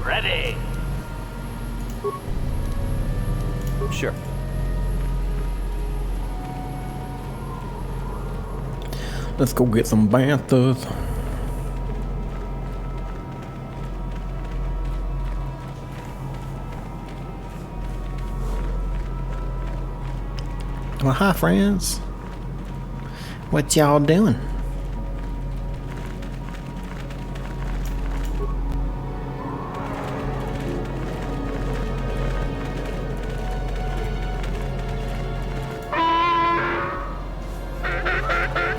Ready. Sure. Let's go get some banthas. Well, hi, friends. What y'all doing?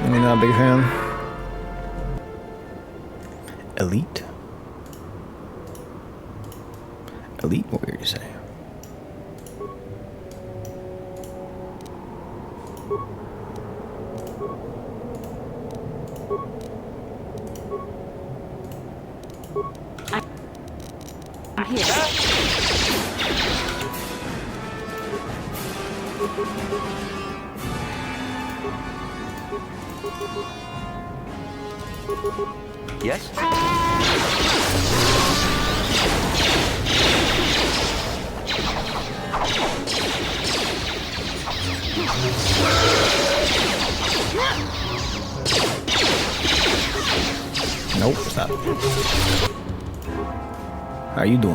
You're not a big fan? Elite? Elite warrior, you say? I'm here. Yes? Nope, stop. How you doing?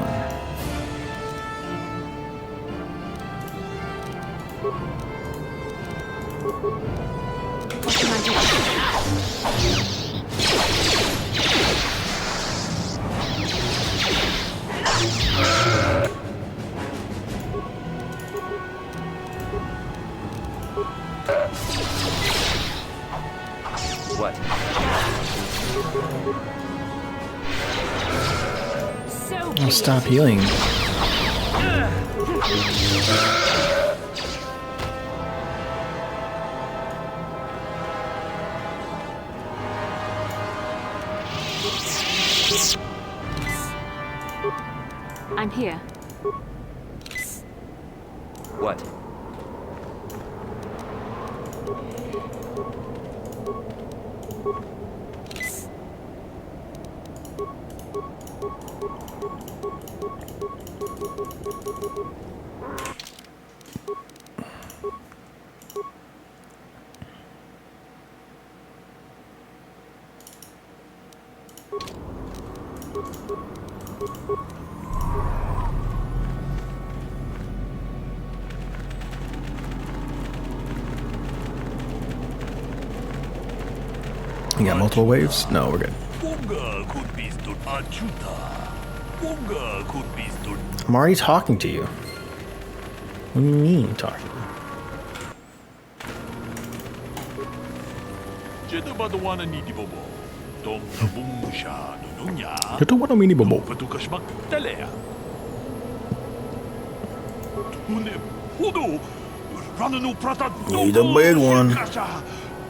What can I do? What? Oh, stop healing. I'm here. What? You got multiple waves? No, we're good. I'm already talking to you. What do you mean talking? Jeda Badawana ni Bobo. Dong na bung sha nunya. Ito what I mean, Bobo. Patukashmak telea. Tune hudo. Rananu prata. He's a big one.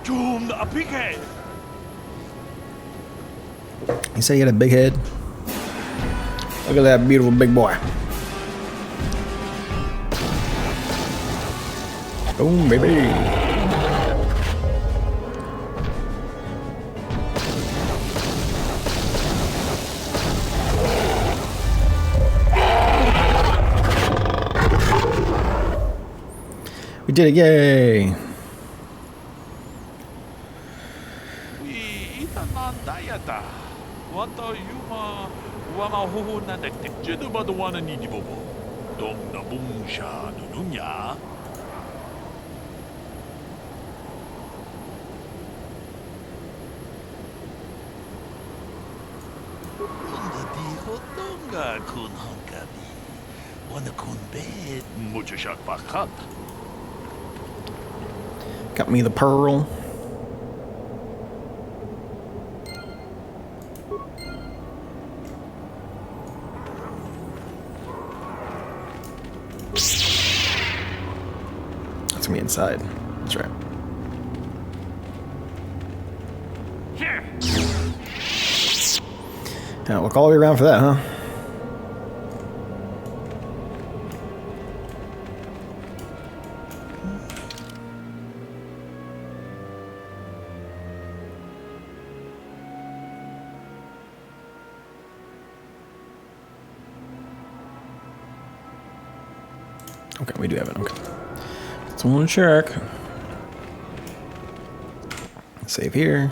Jum na apike. You say he had a big head? Look at that beautiful big boy. Boom, baby. We did it, yay! We itanandayata. Wata yuma wama hoho nadekte. Jedaba the one and Nidibobo. Dong nabungsha nununya. Donga kun honkabi. Wanna kun bed. Muchashak bakat. Got me the pearl. That's me inside. That's right. Now look all the way around for that, huh? Okay, we do have it. Okay. Just want to check. Save here.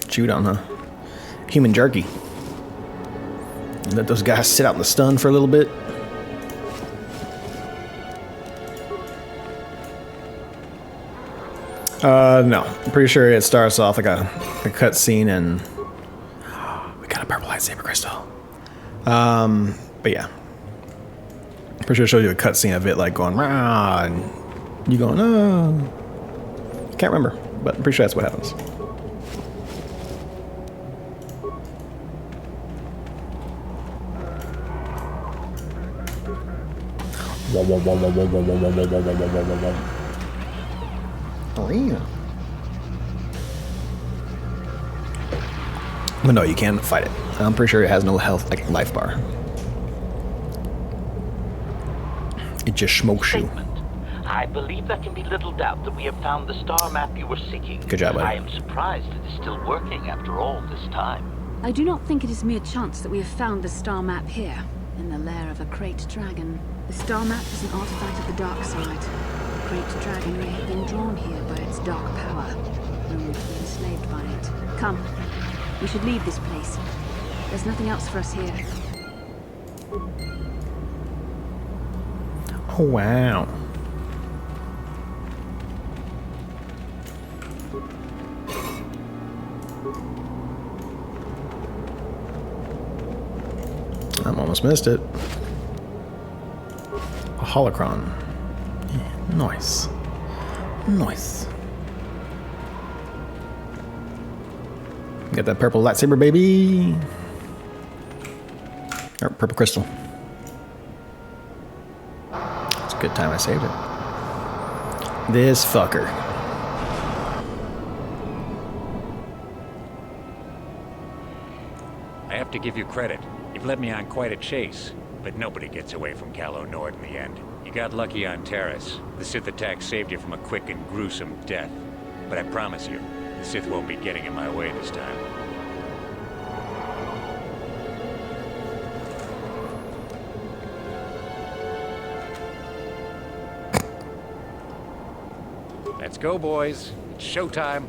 Chewed on, huh? Human jerky. Let those guys sit out in the stun for a little bit. No. I'm pretty sure it starts off like a cutscene and we got a purple lightsaber crystal. But yeah. Pretty sure it shows you a cutscene of it like going rah and you going, oh. Can't remember, but I'm pretty sure that's what happens. But no, you can't fight it. I'm pretty sure it has no health, like life bar. It just smokes you. I believe there can be little doubt that we have found the star map you were seeking. Good job, buddy. I am surprised it is still working after all this time. I do not think it is mere chance that we have found the star map here, in the lair of a Krayt dragon. The star map is an artifact of the dark side. The Krayt dragon may have been drawn here by its dark power, rumored to be enslaved by it. Come, we should leave this place. There's nothing else for us here. Oh, wow. I almost missed it. A holocron. Yeah, nice. Nice. Get that purple lightsaber, baby. Or purple crystal. It's a good time I saved it. This fucker. I have to give you credit. You've led me on quite a chase, but nobody gets away from Calo Nord in the end. You got lucky on Terrace. The Sith attack saved you from a quick and gruesome death. But I promise you, the Sith won't be getting in my way this time. Let's go, boys. It's showtime.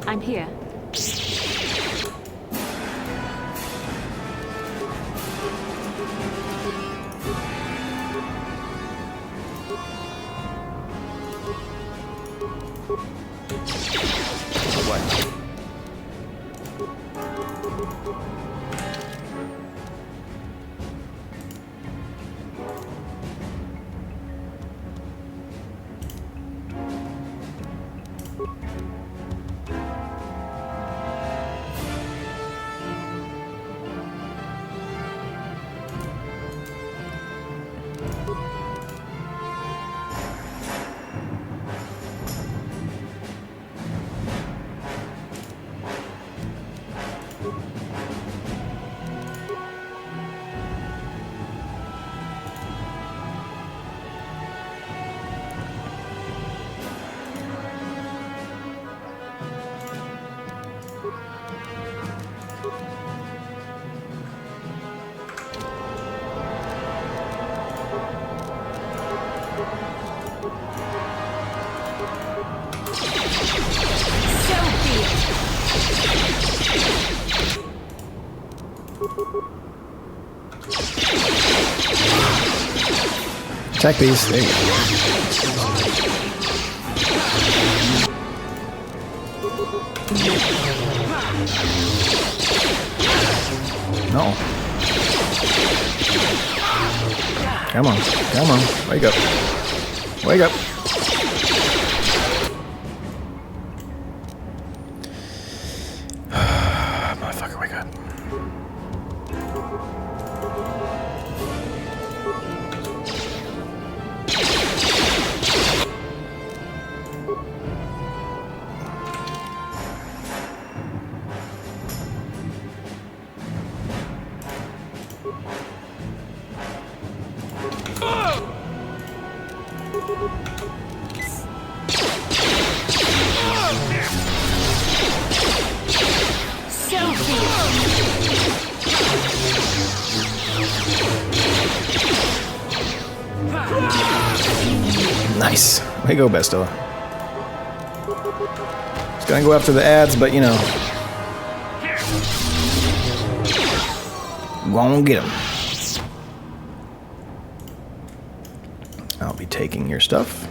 I'm here. Attack these. There you go. No. Come on. Come on. Wake up. Wake up. Motherfucker, wake up. Nice. Way to go, Besto. Just gonna go after the ads, but you know. Gonna get them. I'll be taking your stuff.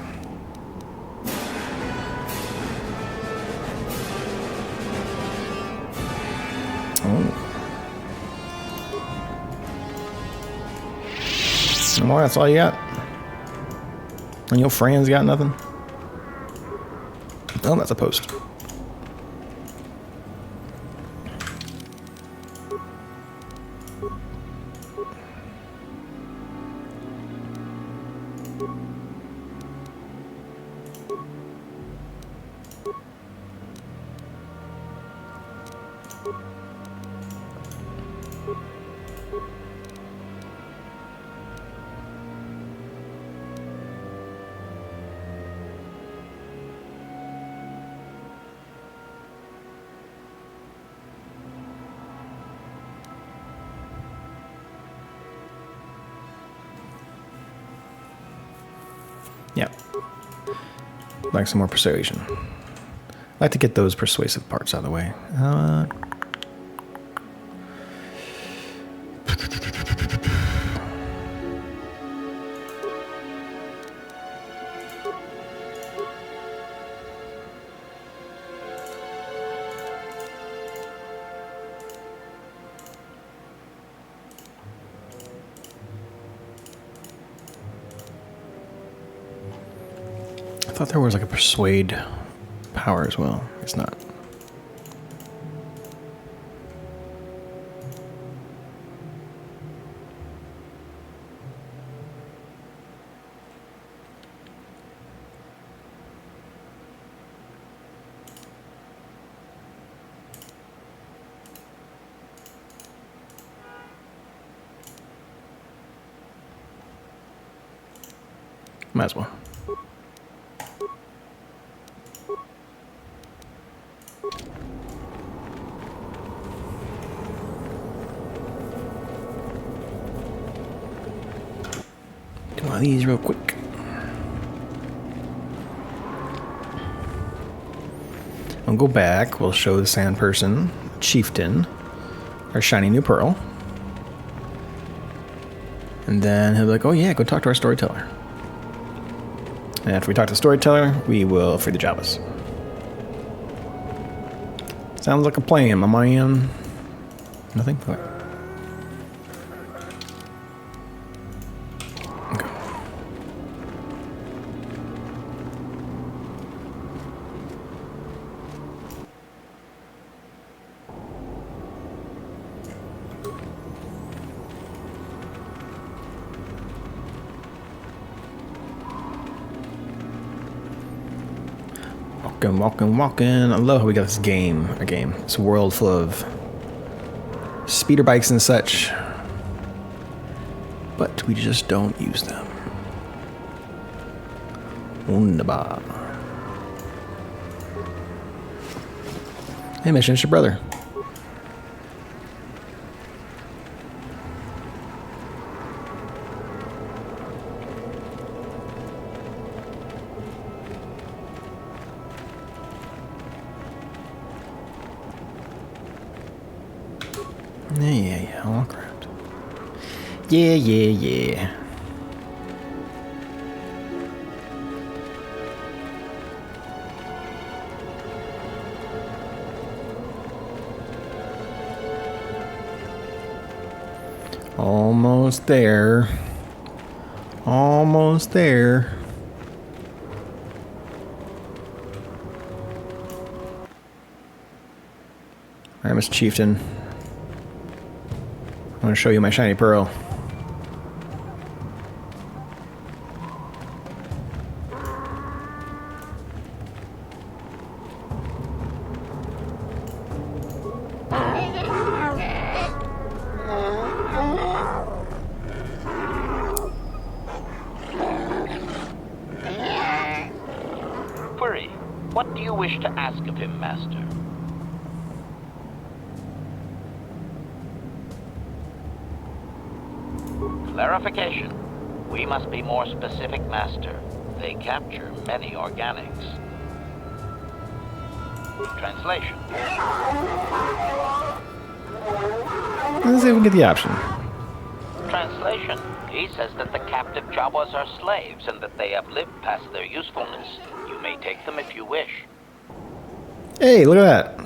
Oh. No more, that's all you got? And your friends got nothing? Oh, that's a post. Yeah. Like some more persuasion. I like to get those persuasive parts out of the way. I thought there was like a persuade power as well. It's not. Might as well. Do one of these real quick. I'll go back. We'll show the sand person, chieftain, our shiny new pearl. And then he'll be like, oh yeah, go talk to our storyteller. And after we talk to the storyteller, we will free the Jawas. Sounds like a plan, my man. Nothing? Okay. Walking. I love how we got this game. This world full of speeder bikes and such. But we just don't use them. Wunderbar. Hey, Mission, it's your brother. Yeah, all correct. Yeah. Almost there. Almost there. Alright, Mr. Chieftain. I want to show you my shiny pearl. Query, what do you wish to ask of him, Master? Clarification. We must be more specific, Master. They capture many organics. Translation. Let's see if we can get the option. Translation. He says that the captive Jawas are slaves and that they have lived past their usefulness. You may take them if you wish. Hey, look at that.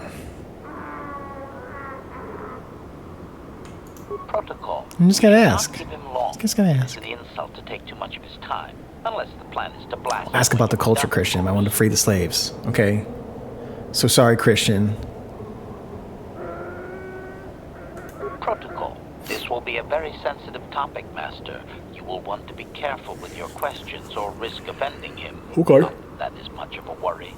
Protocol. I'm just gonna ask. Not keep him long. Just gonna ask. It's an insult to take too much of his time, unless the plan is to blast. Ask about the culture, Christian. I want to free the slaves. Okay. So sorry, Christian. Protocol. This will be a very sensitive topic, Master. You will want to be careful with your questions or risk offending him. Okay. Not that is much of a worry.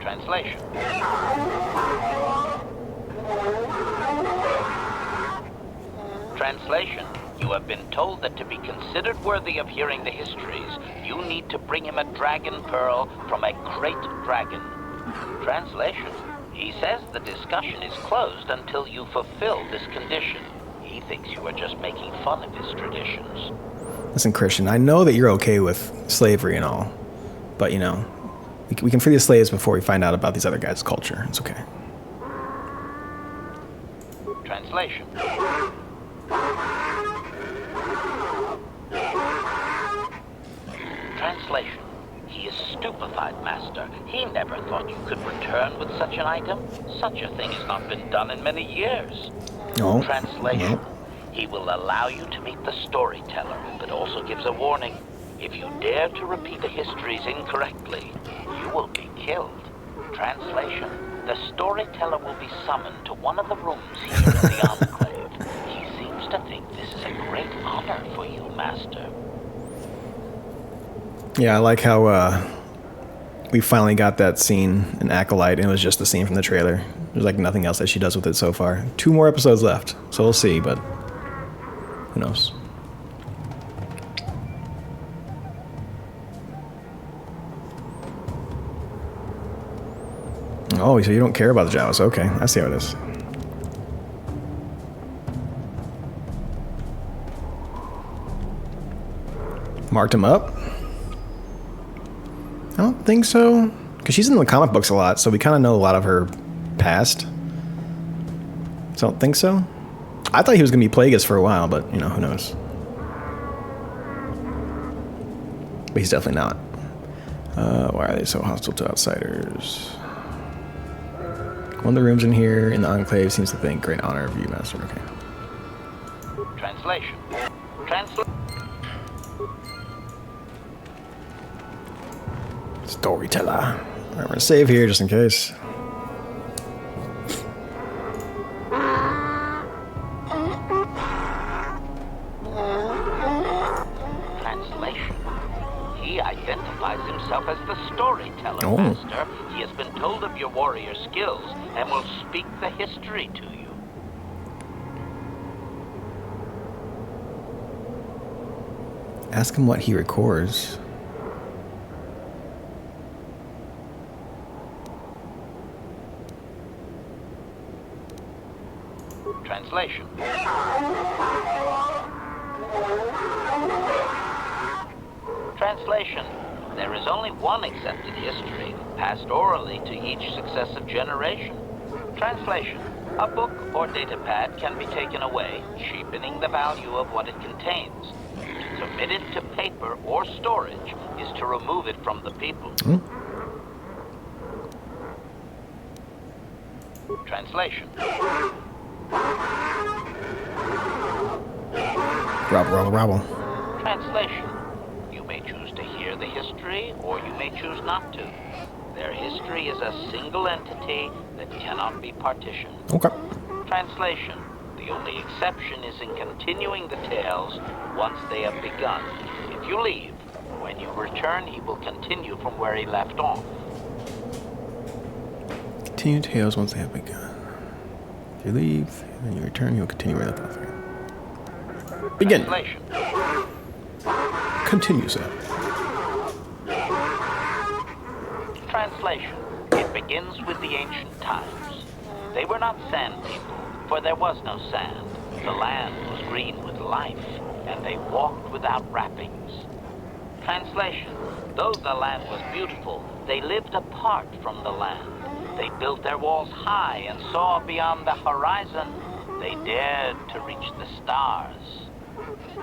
Translation. Translation. You have been told that to be considered worthy of hearing the histories, you need to bring him a dragon pearl from a great dragon. Translation. He says the discussion is closed until you fulfill this condition. He thinks you are just making fun of his traditions. Listen, Christian, I know that you're okay with slavery and all, but, you know, we can free the slaves before we find out about these other guys' culture. It's okay. Translation. Translation. He is stupefied, Master. He never thought you could return with such an item. Such a thing has not been done in many years. No. Translation. No. He will allow you to meet the storyteller, but also gives a warning. If you dare to repeat the histories incorrectly, you will be killed. Translation. The storyteller will be summoned to one of the rooms here in the Enclave. He seems to think this is a great honor for you, Master. Yeah, I like how we finally got that scene in Acolyte, and it was just the scene from the trailer. There's like nothing else that she does with it so far. 2 more episodes left, so we'll see, but who knows. Oh, so you don't care about the Jawas. Okay, I see how it is. Marked him up? I don't think so. Because she's in the comic books a lot, so we kind of know a lot of her past. So I don't think so. I thought he was going to be Plagueis for a while, but, you know, who knows. But he's definitely not. Why are they so hostile to outsiders? One of the rooms in here in the Enclave seems to think great honor of you, Master. Okay. Translation. Storyteller. Alright, we're gonna save here just in case. Translation. He identifies himself as the storyteller, Oh. Master. He has been told of your warrior skills and will speak the history to you. Ask him what he records. Translation. Translation. There is only one accepted history, passed orally to each successive generation. Translation. A book or datapad can be taken away, cheapening the value of what it contains. To commit it to paper or storage is to remove it from the people. Translation. Rabble. Translation. You may choose to hear the history, or you may choose not to. Their history is a single entity that cannot be partitioned. Okay. Translation. The only exception is in continuing the tales once they have begun. If you leave, when you return, he will continue from where he left off. Continue tales once they have begun. If you leave, and then you return, you'll continue where you left off. Begin. Translation. Continue, sir. Translation. It begins with the ancient times. They were not sand people, for there was no sand. The land was green with life, and they walked without wrappings. Translation. Though the land was beautiful, they lived apart from the land. They built their walls high and saw beyond the horizon. They dared to reach the stars.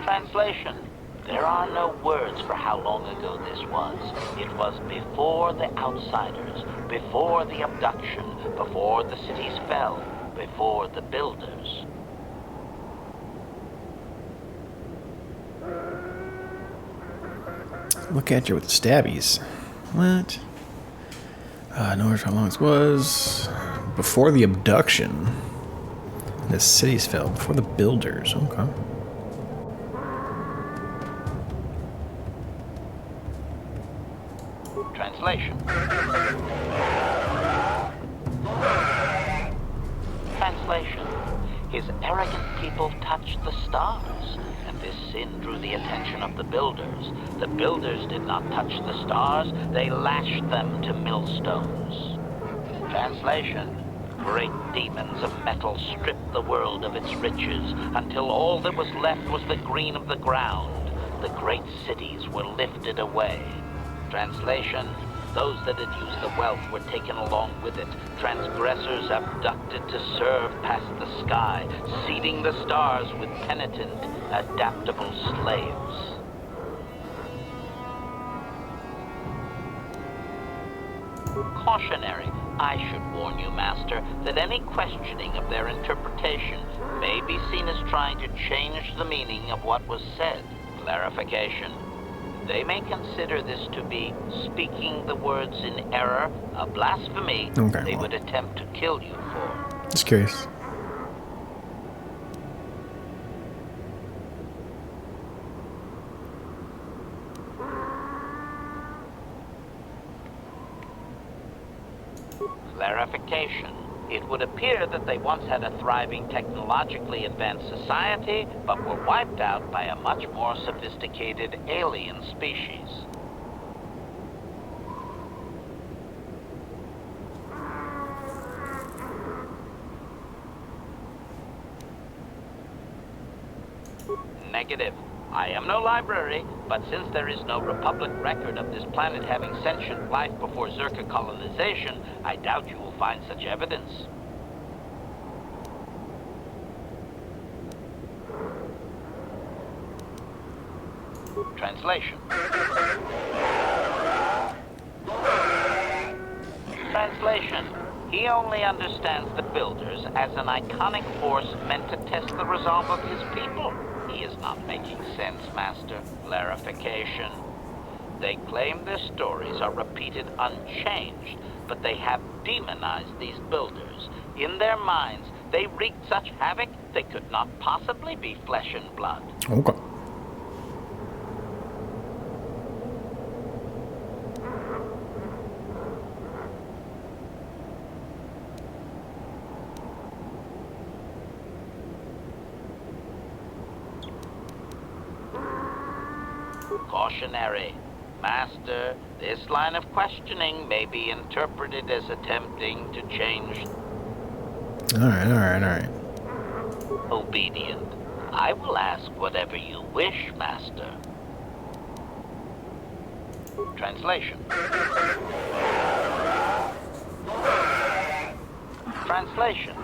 Translation. There are no words for how long ago this was. It was before the outsiders, before the abduction, before the cities fell, before the builders. Look at you with the stabbies. What? No matter how long this was. Before the abduction. The cities fell. Before the builders. Okay. Translation. Translation. His arrogant people touched the stars, and this sin drew the attention of the builders. The builders did not touch the stars, they lashed them to millstones. Translation. Great demons of metal stripped the world of its riches until all that was left was the green of the ground. The great cities were lifted away. Translation. Those that had used the wealth were taken along with it. Transgressors abducted to serve past the sky, seeding the stars with penitent, adaptable slaves. Cautionary. I should warn you, Master, that any questioning of their interpretation may be seen as trying to change the meaning of what was said. Clarification. They may consider this to be speaking the words in error, a blasphemy they would attempt to kill you for. Just curious. Clarification. It would appear that they once had a thriving technologically advanced society, but were wiped out by a much more sophisticated alien species. Negative. I am no library, but since there is no Republic record of this planet having sentient life before Zerka colonization, I doubt you will find such evidence. Translation. Translation. He only understands the builders as an iconic force meant to test the resolve of his people. He is not making sense, Master. Clarification. They claim their stories are repeated unchanged, but they have demonized these builders. In their minds, they wreaked such havoc they could not possibly be flesh and blood. Okay. Cautionary. Master, this line of questioning may be interpreted as attempting to change... Alright. Obedient. I will ask whatever you wish, Master. Translation. Translation.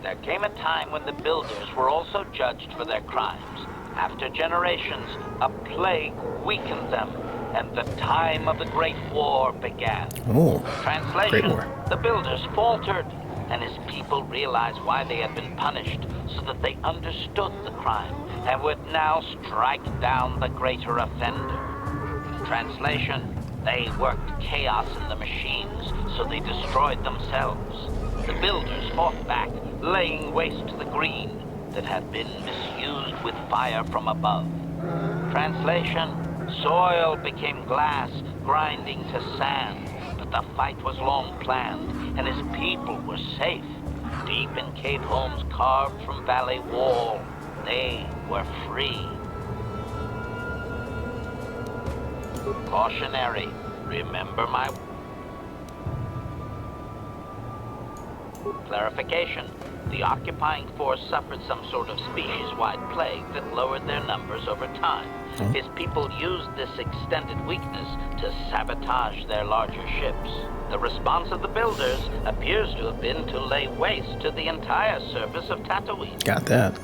There came a time when the builders were also judged for their crimes. After generations, a plague weakened them, and the time of the Great War began. Oh, Translation. Great War. The builders faltered. and his people realized why they had been punished, so that they understood the crime and would now strike down the greater offender. Translation: they worked chaos in the machines, so they destroyed themselves. The builders fought back, laying waste to the green that had been misused with fire from above. Translation: soil became glass, grinding to sand, but the fight was long planned, and his people were safe. Deep in cave homes carved from valley wall, they were free. Cautionary, remember my... Clarification. The occupying force suffered some sort of species-wide plague that lowered their numbers over time. His people used this extended weakness to sabotage their larger ships. The response of the builders appears to have been to lay waste to the entire surface of Tatooine. Got that.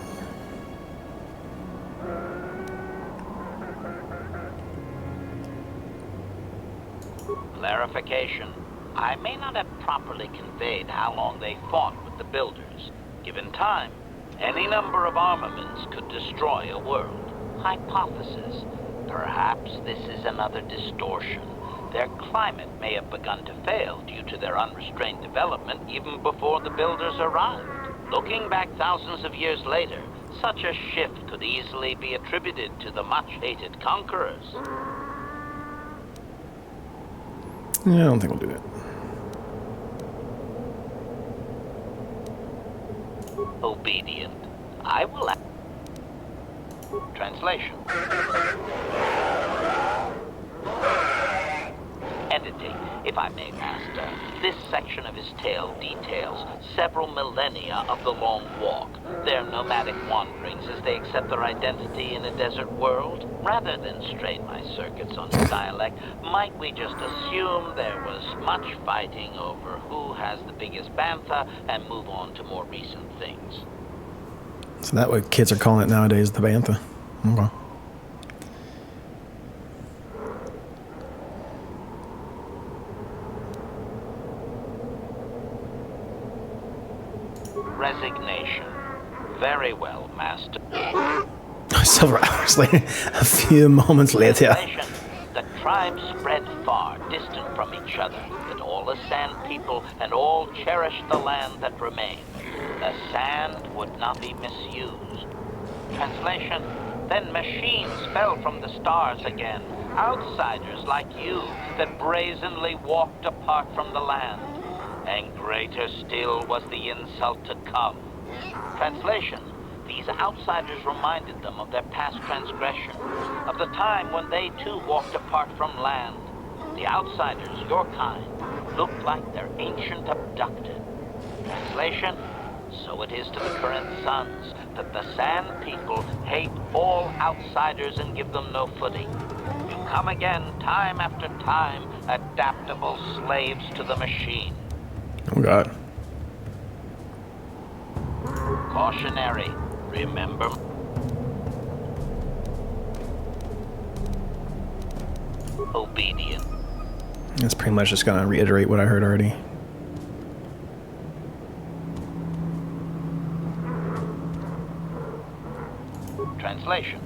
Clarification. I may not have properly conveyed how long they fought with the builders. Given time, any number of armaments could destroy a world. Hypothesis. Perhaps this is another distortion. Their climate may have begun to fail due to their unrestrained development even before the builders arrived. Looking back thousands of years later, such a shift could easily be attributed to the much-hated conquerors. Yeah, I don't think we'll do that. Obedient. I will... Translation. Editing, if I may, Master. This section of his tale details several millennia of the Long Walk, their nomadic wanderings as they accept their identity in a desert world. Rather than strain my circuits on his dialect, might we just assume there was much fighting over who has the biggest bantha and move on to more recent things? So that what kids are calling it nowadays, the bantha. Okay. Resignation. Very well, Master. Several hours later, a few moments later. The tribes spread far, distant from each other, but all the sand people and all cherished the land that remained. The sand would not be misused. Translation. Then machines fell from the stars again, outsiders like you that brazenly walked apart from the land. And greater still was the insult to come. Translation. These outsiders reminded them of their past transgression, of the time when they too walked apart from land. The outsiders, your kind, looked like their ancient abducted. Translation. So it is to the current sons that the Sand People hate all outsiders and give them no footing. You come again, time after time, adaptable slaves to the machine. Oh, God. Cautionary. Remember... Obedient. That's pretty much just going to reiterate what I heard already. Translation.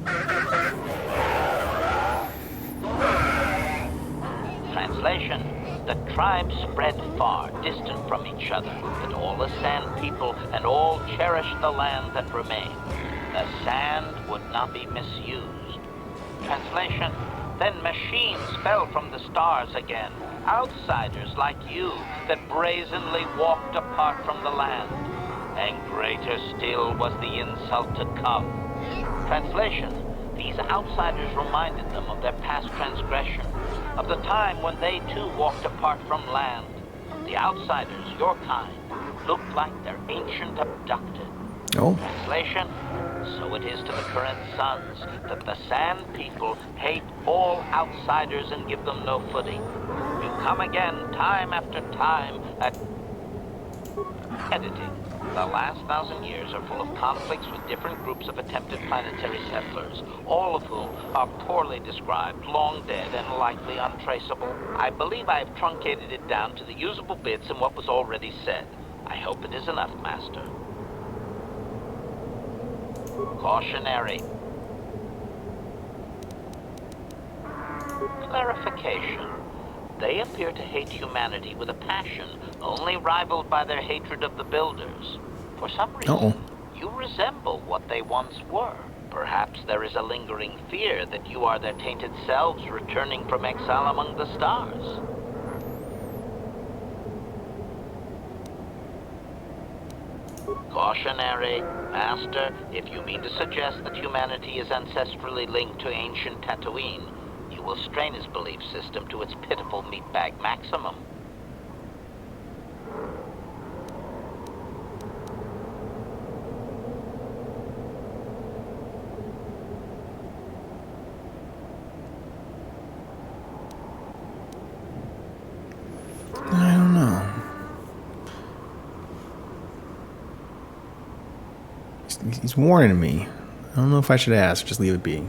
Translation. The tribes spread far, distant from each other, but all the Sand People and all cherished the land that remained. The sand would not be misused. Translation. Then machines fell from the stars again, outsiders like you that brazenly walked apart from the land. And greater still was the insult to come. Translation. These outsiders reminded them of their past transgression, of the time when they too walked apart from land. The outsiders, your kind, looked like their ancient abducted. Oh. Translation. So it is to the current sons that the Sand People hate all outsiders and give them no footing. You come again, time after time, at... Editing. The last 1,000 years are full of conflicts with different groups of attempted planetary settlers, all of whom are poorly described, long dead, and likely untraceable. I believe I have truncated it down to the usable bits in what was already said. I hope it is enough, Master. Cautionary. Clarification. They appear to hate humanity with a passion only rivaled by their hatred of the Builders. For some reason, you resemble what they once were. Perhaps there is a lingering fear that you are their tainted selves returning from exile among the stars. Cautionary. Master, if you mean to suggest that humanity is ancestrally linked to ancient Tatooine, you will strain his belief system to its pitiful meatbag maximum. I don't know. He's warning me. I don't know if I should ask. Just leave it be.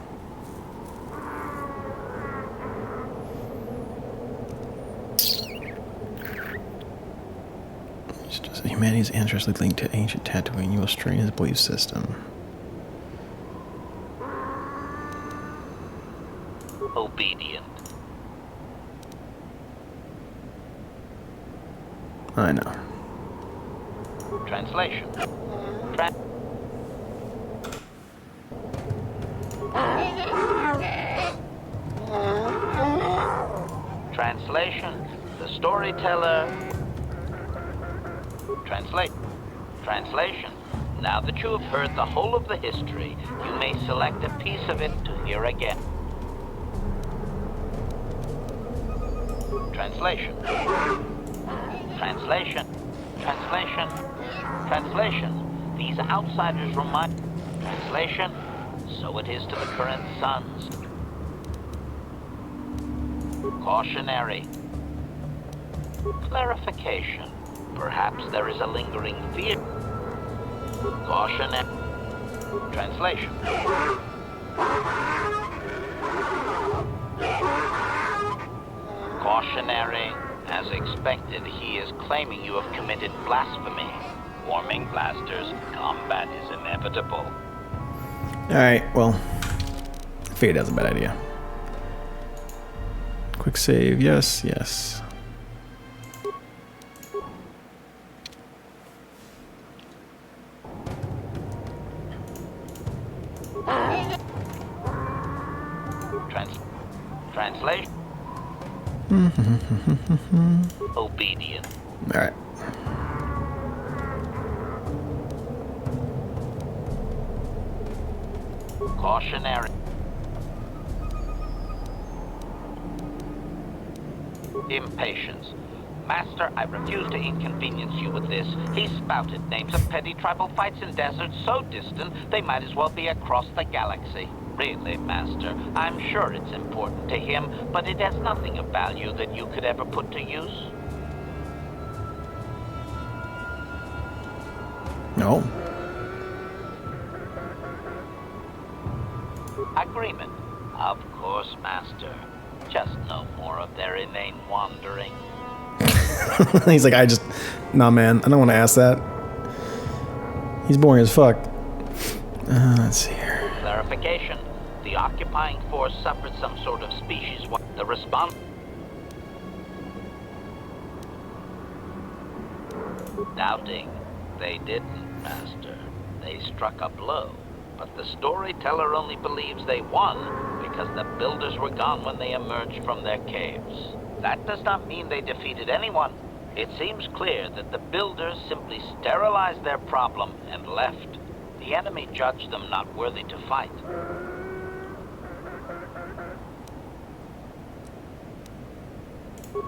Humanity's ancestry linked to ancient Tatooine. You will strain his belief system. Obedient. I know. Translation. Translation. The storyteller. Translation. Now that you have heard the whole of the history, you may select a piece of it to hear again. Translation. These outsiders remind... Translation. So it is to the current sons. Cautionary. Clarification. Perhaps there is a lingering fear. Cautionary. Translation. Cautionary. As expected, he is claiming you have committed blasphemy. Warming blasters, combat is inevitable. Alright, well, I figured that was a bad idea. Quick save, yes, yes. Translation. Obedient. Alright. Cautionary. Impatience. Master, I refuse to inconvenience you with this. He spouted names of petty tribal fights in deserts so distant they might as well be across the galaxy. Really, Master, I'm sure it's important to him, but it has nothing of value that you could ever put to use. No. Agreement. Of course, Master. Just no more of their inane wandering. He's like, nah, man, I don't want to ask that. He's boring as fuck. Let's see here. Clarification. The occupying force suffered some sort of species. The response. Doubting. They didn't, Master. They struck a blow. But the storyteller only believes they won because the Builders were gone when they emerged from their caves. That does not mean they defeated anyone. It seems clear that the Builders simply sterilized their problem and left. The enemy judged them not worthy to fight.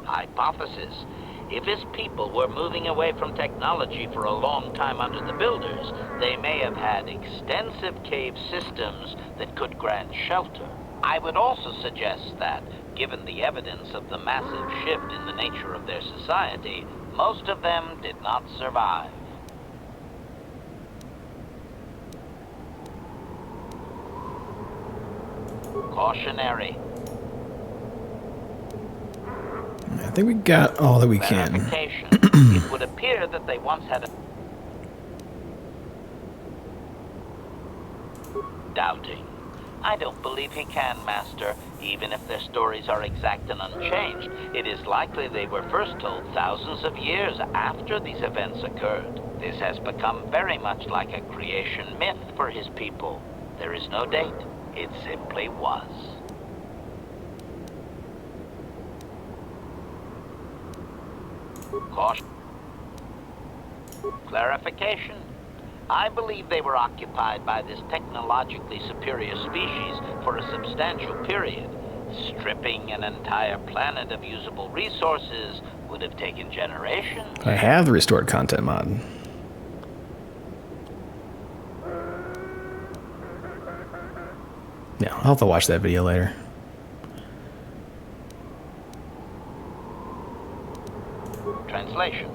Hypothesis. If his people were moving away from technology for a long time under the Builders, they may have had extensive cave systems that could grant shelter. I would also suggest that, given the evidence of the massive shift in the nature of their society, most of them did not survive. Cautionary. I think we got all that we can. If would appear that they once had a... Doubting. I don't believe he can, Master. Even if their stories are exact and unchanged, it is likely they were first told thousands of years after these events occurred. This has become very much like a creation myth for his people. There is no date. It simply was. Caution. Clarification. I believe they were occupied by this technologically superior species for a substantial period. Stripping an entire planet of usable resources would have taken generations. I have the restored content mod. Yeah, I'll have to watch that video later. Translation.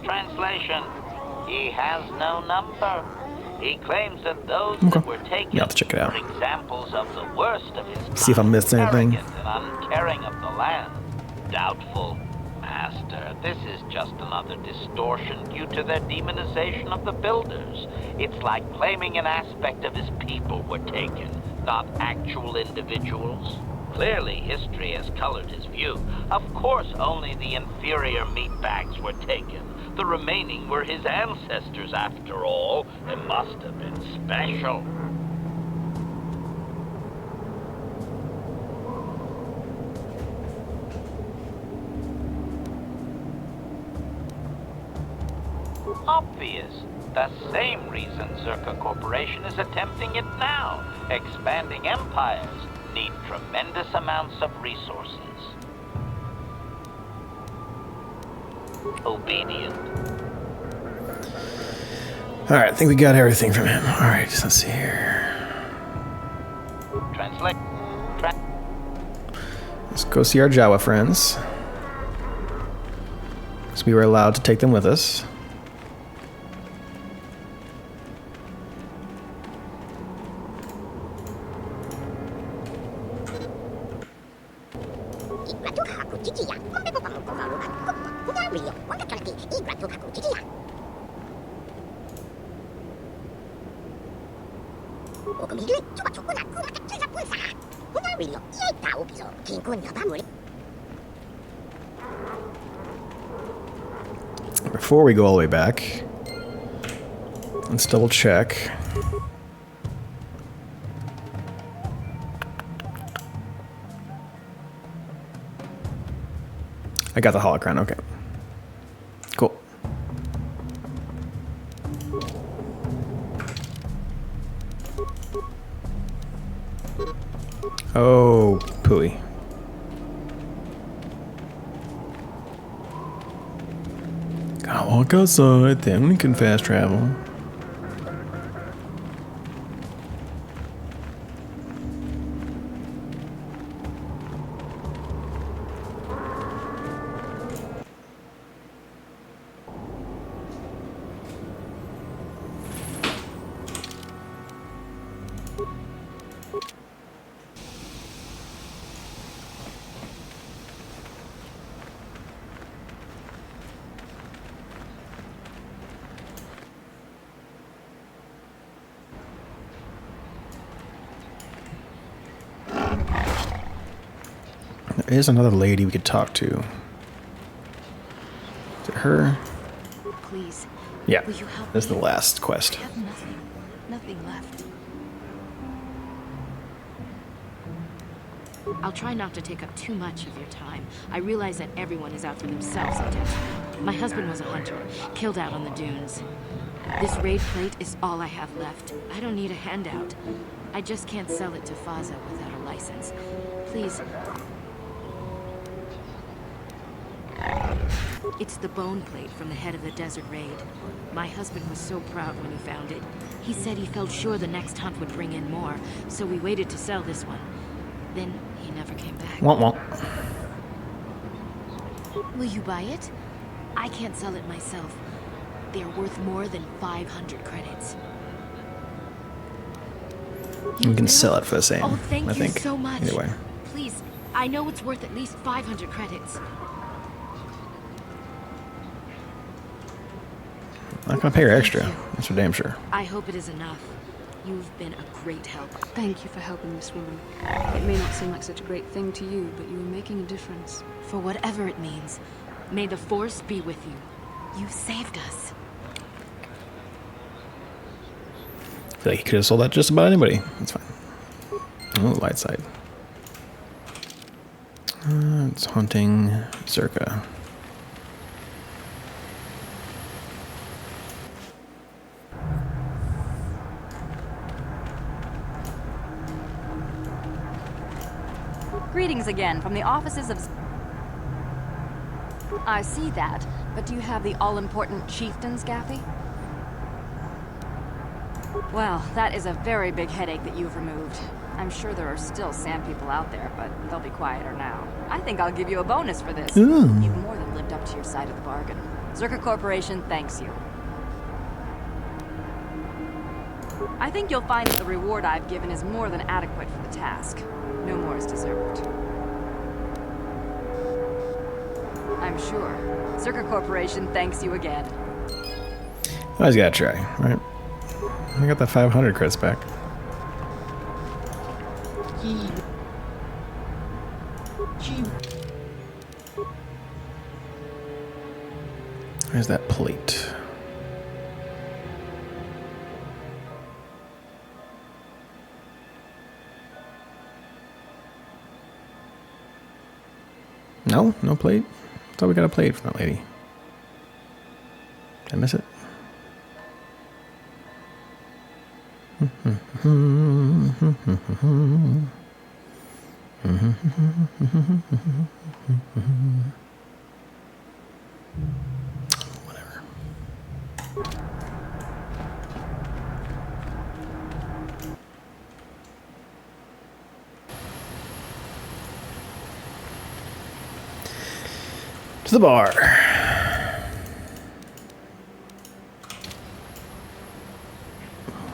Translation. He has no number. He claims that those that were taken Yeah, I'll have to check it out. were examples of the worst of his See if I missed anything. arrogant and uncaring of the land. Doubtful. Master, this is just another distortion due to their demonization of the builders. It's like claiming an aspect of his people were taken, not actual individuals. Clearly, history has colored his view. Of course, only the inferior meatbags were taken. The remaining were his ancestors, after all. It must have been special. Obvious. The same reason Zerka Corporation is attempting it now. Expanding empires need tremendous amounts of resources. Obedient. Alright, I think we got everything from him. Alright, let's see here. Translate. Let's go see our Jawa friends. Because we were allowed to take them with us. Before we go all the way back, let's double check. I got the holocron, okay. Cool. Oh, pooey. Gotta walk outside, then we can fast travel. There is another lady we could talk to. Is it her? Please. Yeah, Will you help this is the me? last quest. I have nothing left. I'll try not to take up too much of your time. I realize that everyone is out for themselves in Denver. My husband was a hunter, killed out on the dunes. This raid plate is all I have left. I don't need a handout. I just can't sell it to Faza without a license. Please. It's the bone plate from the head of the desert raid. My husband was so proud when he found it. He said he felt sure the next hunt would bring in more, so we waited to sell this one. Then he never came back. Womp womp. Will you buy it? I can't sell it myself. They're worth more than 500 credits. You can sell it for the same, Oh, thank I you think. so much. Either way. Please, I know it's worth at least 500 credits. I'm not gonna pay her extra. That's for damn sure. I hope it is enough. You've been a great help. Thank you for helping this woman. It may not seem like such a great thing to you, but you are making a difference. For whatever it means, may the Force be with you. You saved us. I feel like he could have sold that to just about anybody. That's fine. Oh, light side. It's haunting Zerka. Greetings again from the offices of... I see that, but do you have the all-important chieftains, Gaffy? Well, that is a very big headache that you've removed. I'm sure there are still sand people out there, but they'll be quieter now. I think I'll give you a bonus for this. Ooh. You've more than lived up to your side of the bargain. Zerka Corporation thanks you. I think you'll find that the reward I've given is more than adequate for the task. No more is deserved. I'm sure. Zerka Corporation thanks you again. Always gotta try, right? I got the 500 credits back. Where's that plate? No? No plate? I thought we got a plate from that lady. Did I miss it? Whatever. To the bar.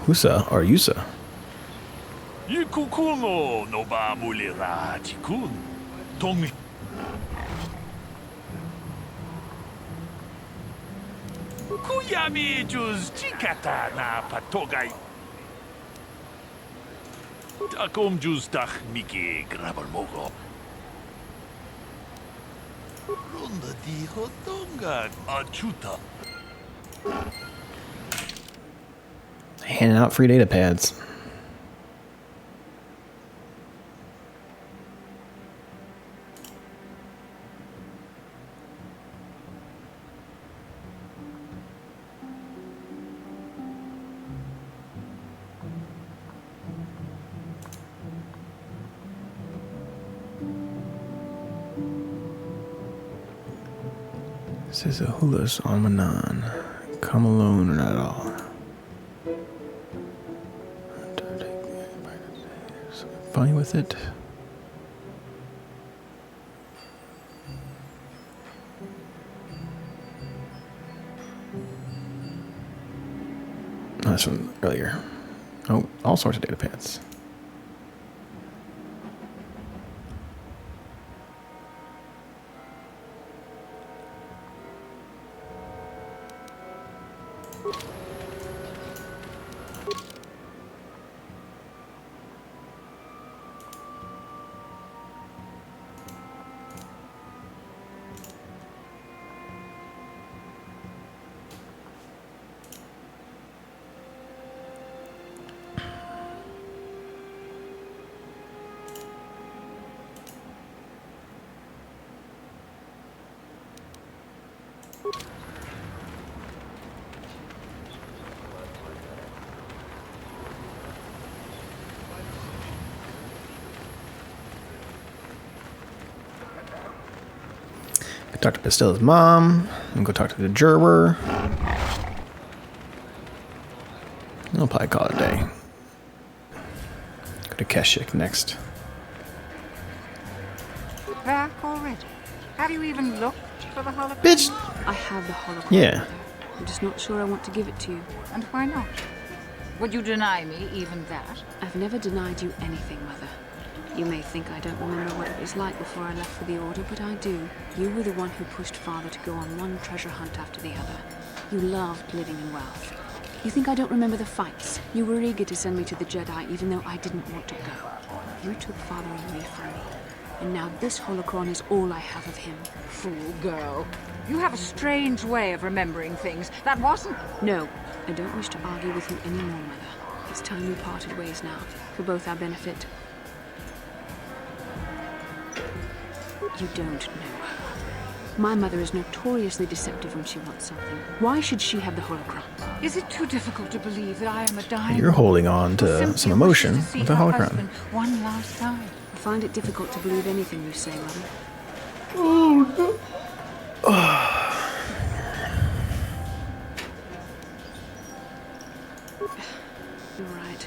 Husa or Yusa? Ikukuno no ba mulira tikun. Tongmi. Kuyami juz chikata na patogai. Takom juz tach miki grabalmogo. Ronda di hotonga achuta. Handing out free data pads. This is a Hulas on Manan. Come alone or not at all. Funny with it. Oh, that's from earlier. Oh, all sorts of data pads. Talk to Bastilla's mom. And go talk to the juror. I'll probably call it a day. Go to Kashyyyk next. Back already? Have you even looked for the hologram? Bitch! I have the hologram. Yeah. I'm just not sure I want to give it to you. And why not? Would you deny me even that? I've never denied you anything, Mother. You may think I don't remember what it was like before I left for the Order, but I do. You were the one who pushed Father to go on one treasure hunt after the other. You loved living in wealth. You think I don't remember the fights? You were eager to send me to the Jedi even though I didn't want to go. You took Father away from me. And now this holocron is all I have of him. Fool girl. You have a strange way of remembering things. That wasn't... No, I don't wish to argue with you anymore, Mother. It's time we parted ways now, for both our benefit. You don't know her. My mother is notoriously deceptive when she wants something. Why should she have the holocron? Is it too difficult to believe that I am a dying... You're holding on to some emotion with the holocron. One last time. I find it difficult to believe anything you say, Mother. Oh, no. You're right.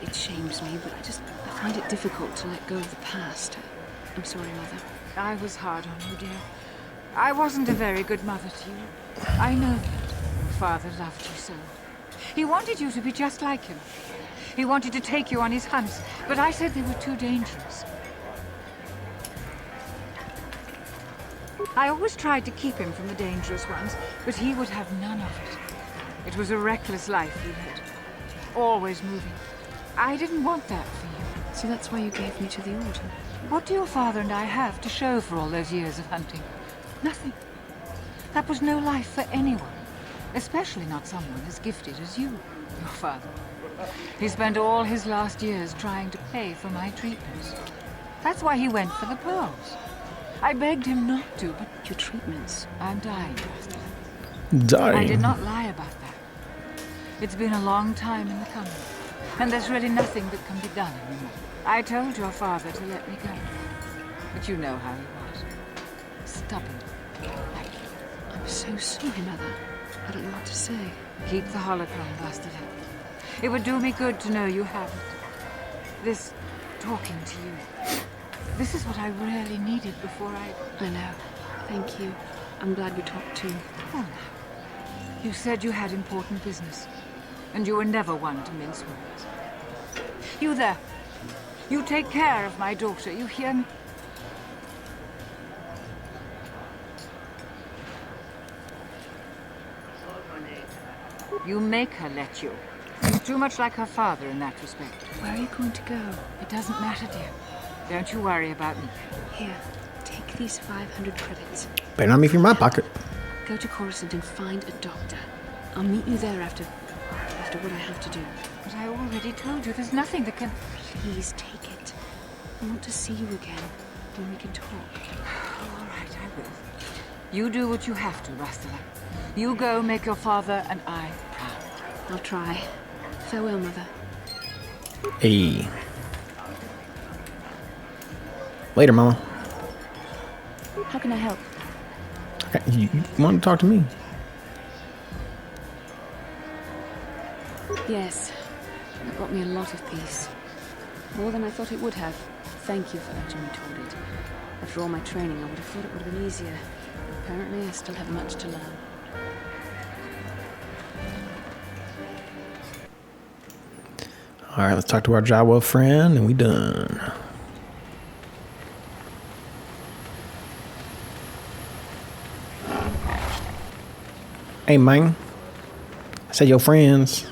It shames me, but I find it difficult to let go of the past. I'm sorry, Mother. I was hard on you, dear. I wasn't a very good mother to you. I know that. Father loved you so. He wanted you to be just like him. He wanted to take you on his hunts, but I said they were too dangerous. I always tried to keep him from the dangerous ones, but he would have none of it. It was a reckless life he led. Always moving. I didn't want that for you. So that's why you gave me to the Order? What do your father and I have to show for all those years of hunting? Nothing. That was no life for anyone. Especially not someone as gifted as you, your father. He spent all his last years trying to pay for my treatments. That's why he went for the pearls. I begged him not to, but... Your treatments? I'm dying, Bastila. Dying? I did not lie about that. It's been a long time in the coming, and there's really nothing that can be done anymore. I told your father to let me go, but you know how he was. Stubborn, like you. I'm so sorry, Mother. I don't know what to say. Keep the holocron, Bastila. It would do me good to know you have it. This talking to you. This is what I really needed before I know. Thank you. I'm glad we talked too. Oh, no. You said you had important business, and you were never one to mince words. You there. You take care of my daughter, you hear me? You make her let you. You're too much like her father in that respect. Where are you going to go? It doesn't matter, dear. Don't you worry about me. Here, take these 500 credits. Better not be from my pocket. Go to Coruscant and find a doctor. I'll meet you there after what I have to do. But I already told you there's nothing that can... Please take it. I want to see you again, when we can talk. Oh, all right, I will. You do what you have to, Bastila. You go make your father and I proud. I'll try. Farewell, Mother. Hey. Later, Mama. How can I help? You want to talk to me? Yes. That brought me a lot of peace. More than I thought it would have. Thank you for urging me toward it. After all my training, I would have thought it would have been easier. Apparently, I still have much to learn. All right, let's talk to our Jawa friend, and we done. Hey, man. I said your friends.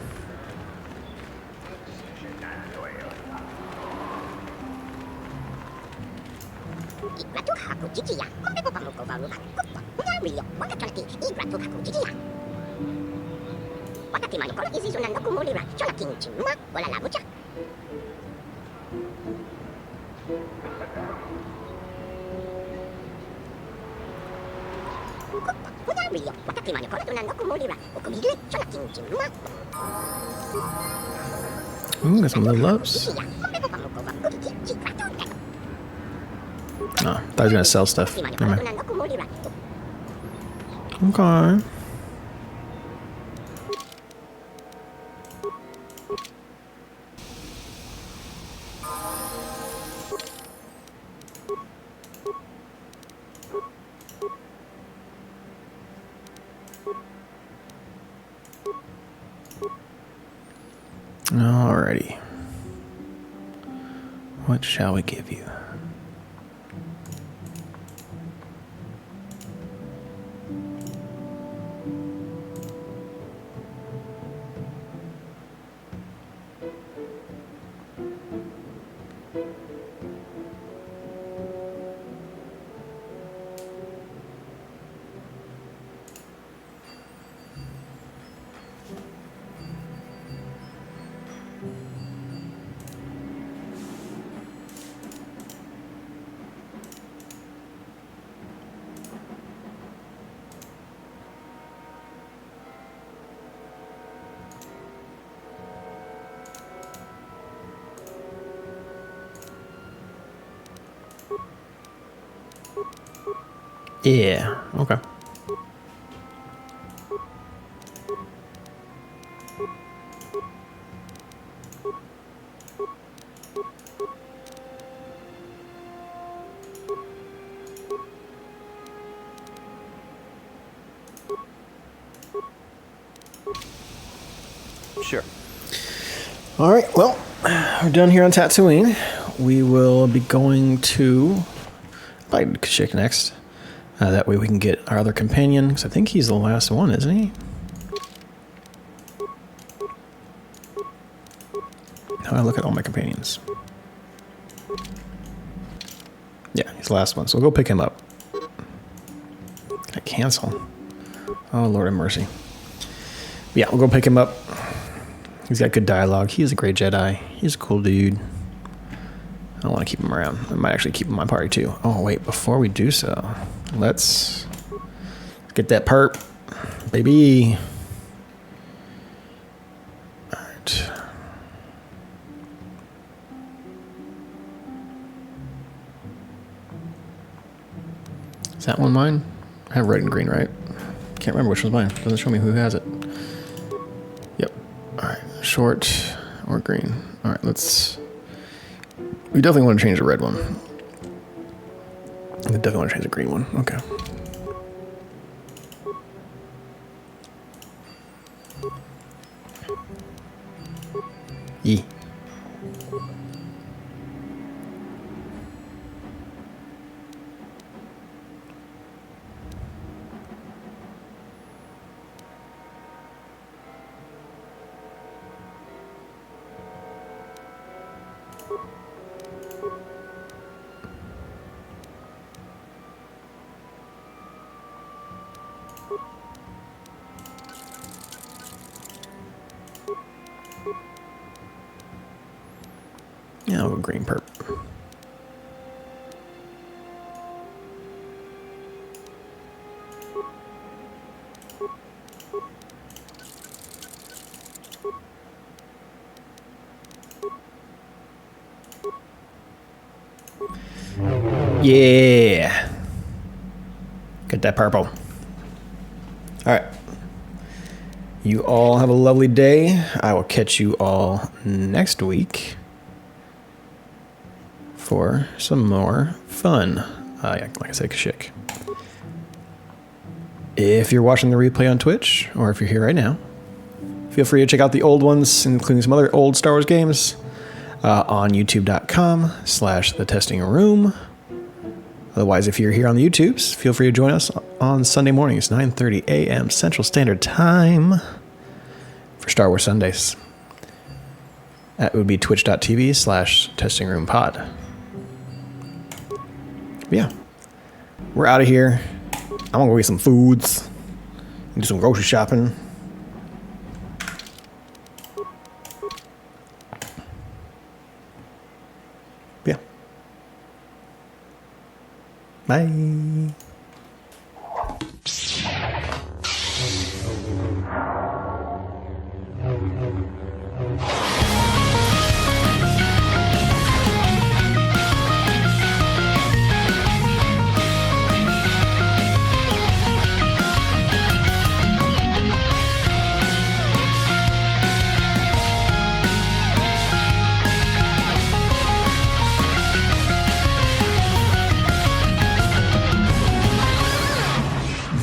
Ooh, got some level ups. Oh, I thought I was gonna sell stuff. Never mind. Okay. Alrighty. What shall we give you? Yeah, okay. Sure. All right, well, we're done here on Tatooine. We will be going to Kashyyyk next. That way we can get our other companion, because I think he's the last one, isn't he? How do I look at all my companions? Yeah, he's the last one, so we'll go pick him up. Can I cancel? Oh, Lord have mercy. Yeah, we'll go pick him up. He's got good dialogue. He's a great Jedi. He's a cool dude. I don't want to keep him around. I might actually keep him in my party too. Oh, wait, before we do so, let's get that perp, baby. All right. Is that one mine? I have red and green, right? Can't remember which one's mine. Doesn't show me who has it. Yep. All right, short or green. All right, let's... We definitely want to change the red one. I definitely want to change the green one. Okay. Yee. Yeah, I'll go green perp. Yeah. Get that purple. All right. You all have a lovely day. I will catch you all next week for some more fun. Like I said, Kashyyyk. If you're watching the replay on Twitch, or if you're here right now, feel free to check out the old ones, including some other old Star Wars games, on youtube.com/thetestingroom. Otherwise, if you're here on the YouTubes, feel free to join us on Sunday mornings, 9:30 a.m. Central Standard Time for Star Wars Sundays. That would be twitch.tv/testingroompod. Yeah, we're out of here. I'm gonna go get some foods and do some grocery shopping. Yeah. Bye.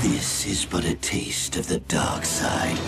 This is but a taste of the dark side.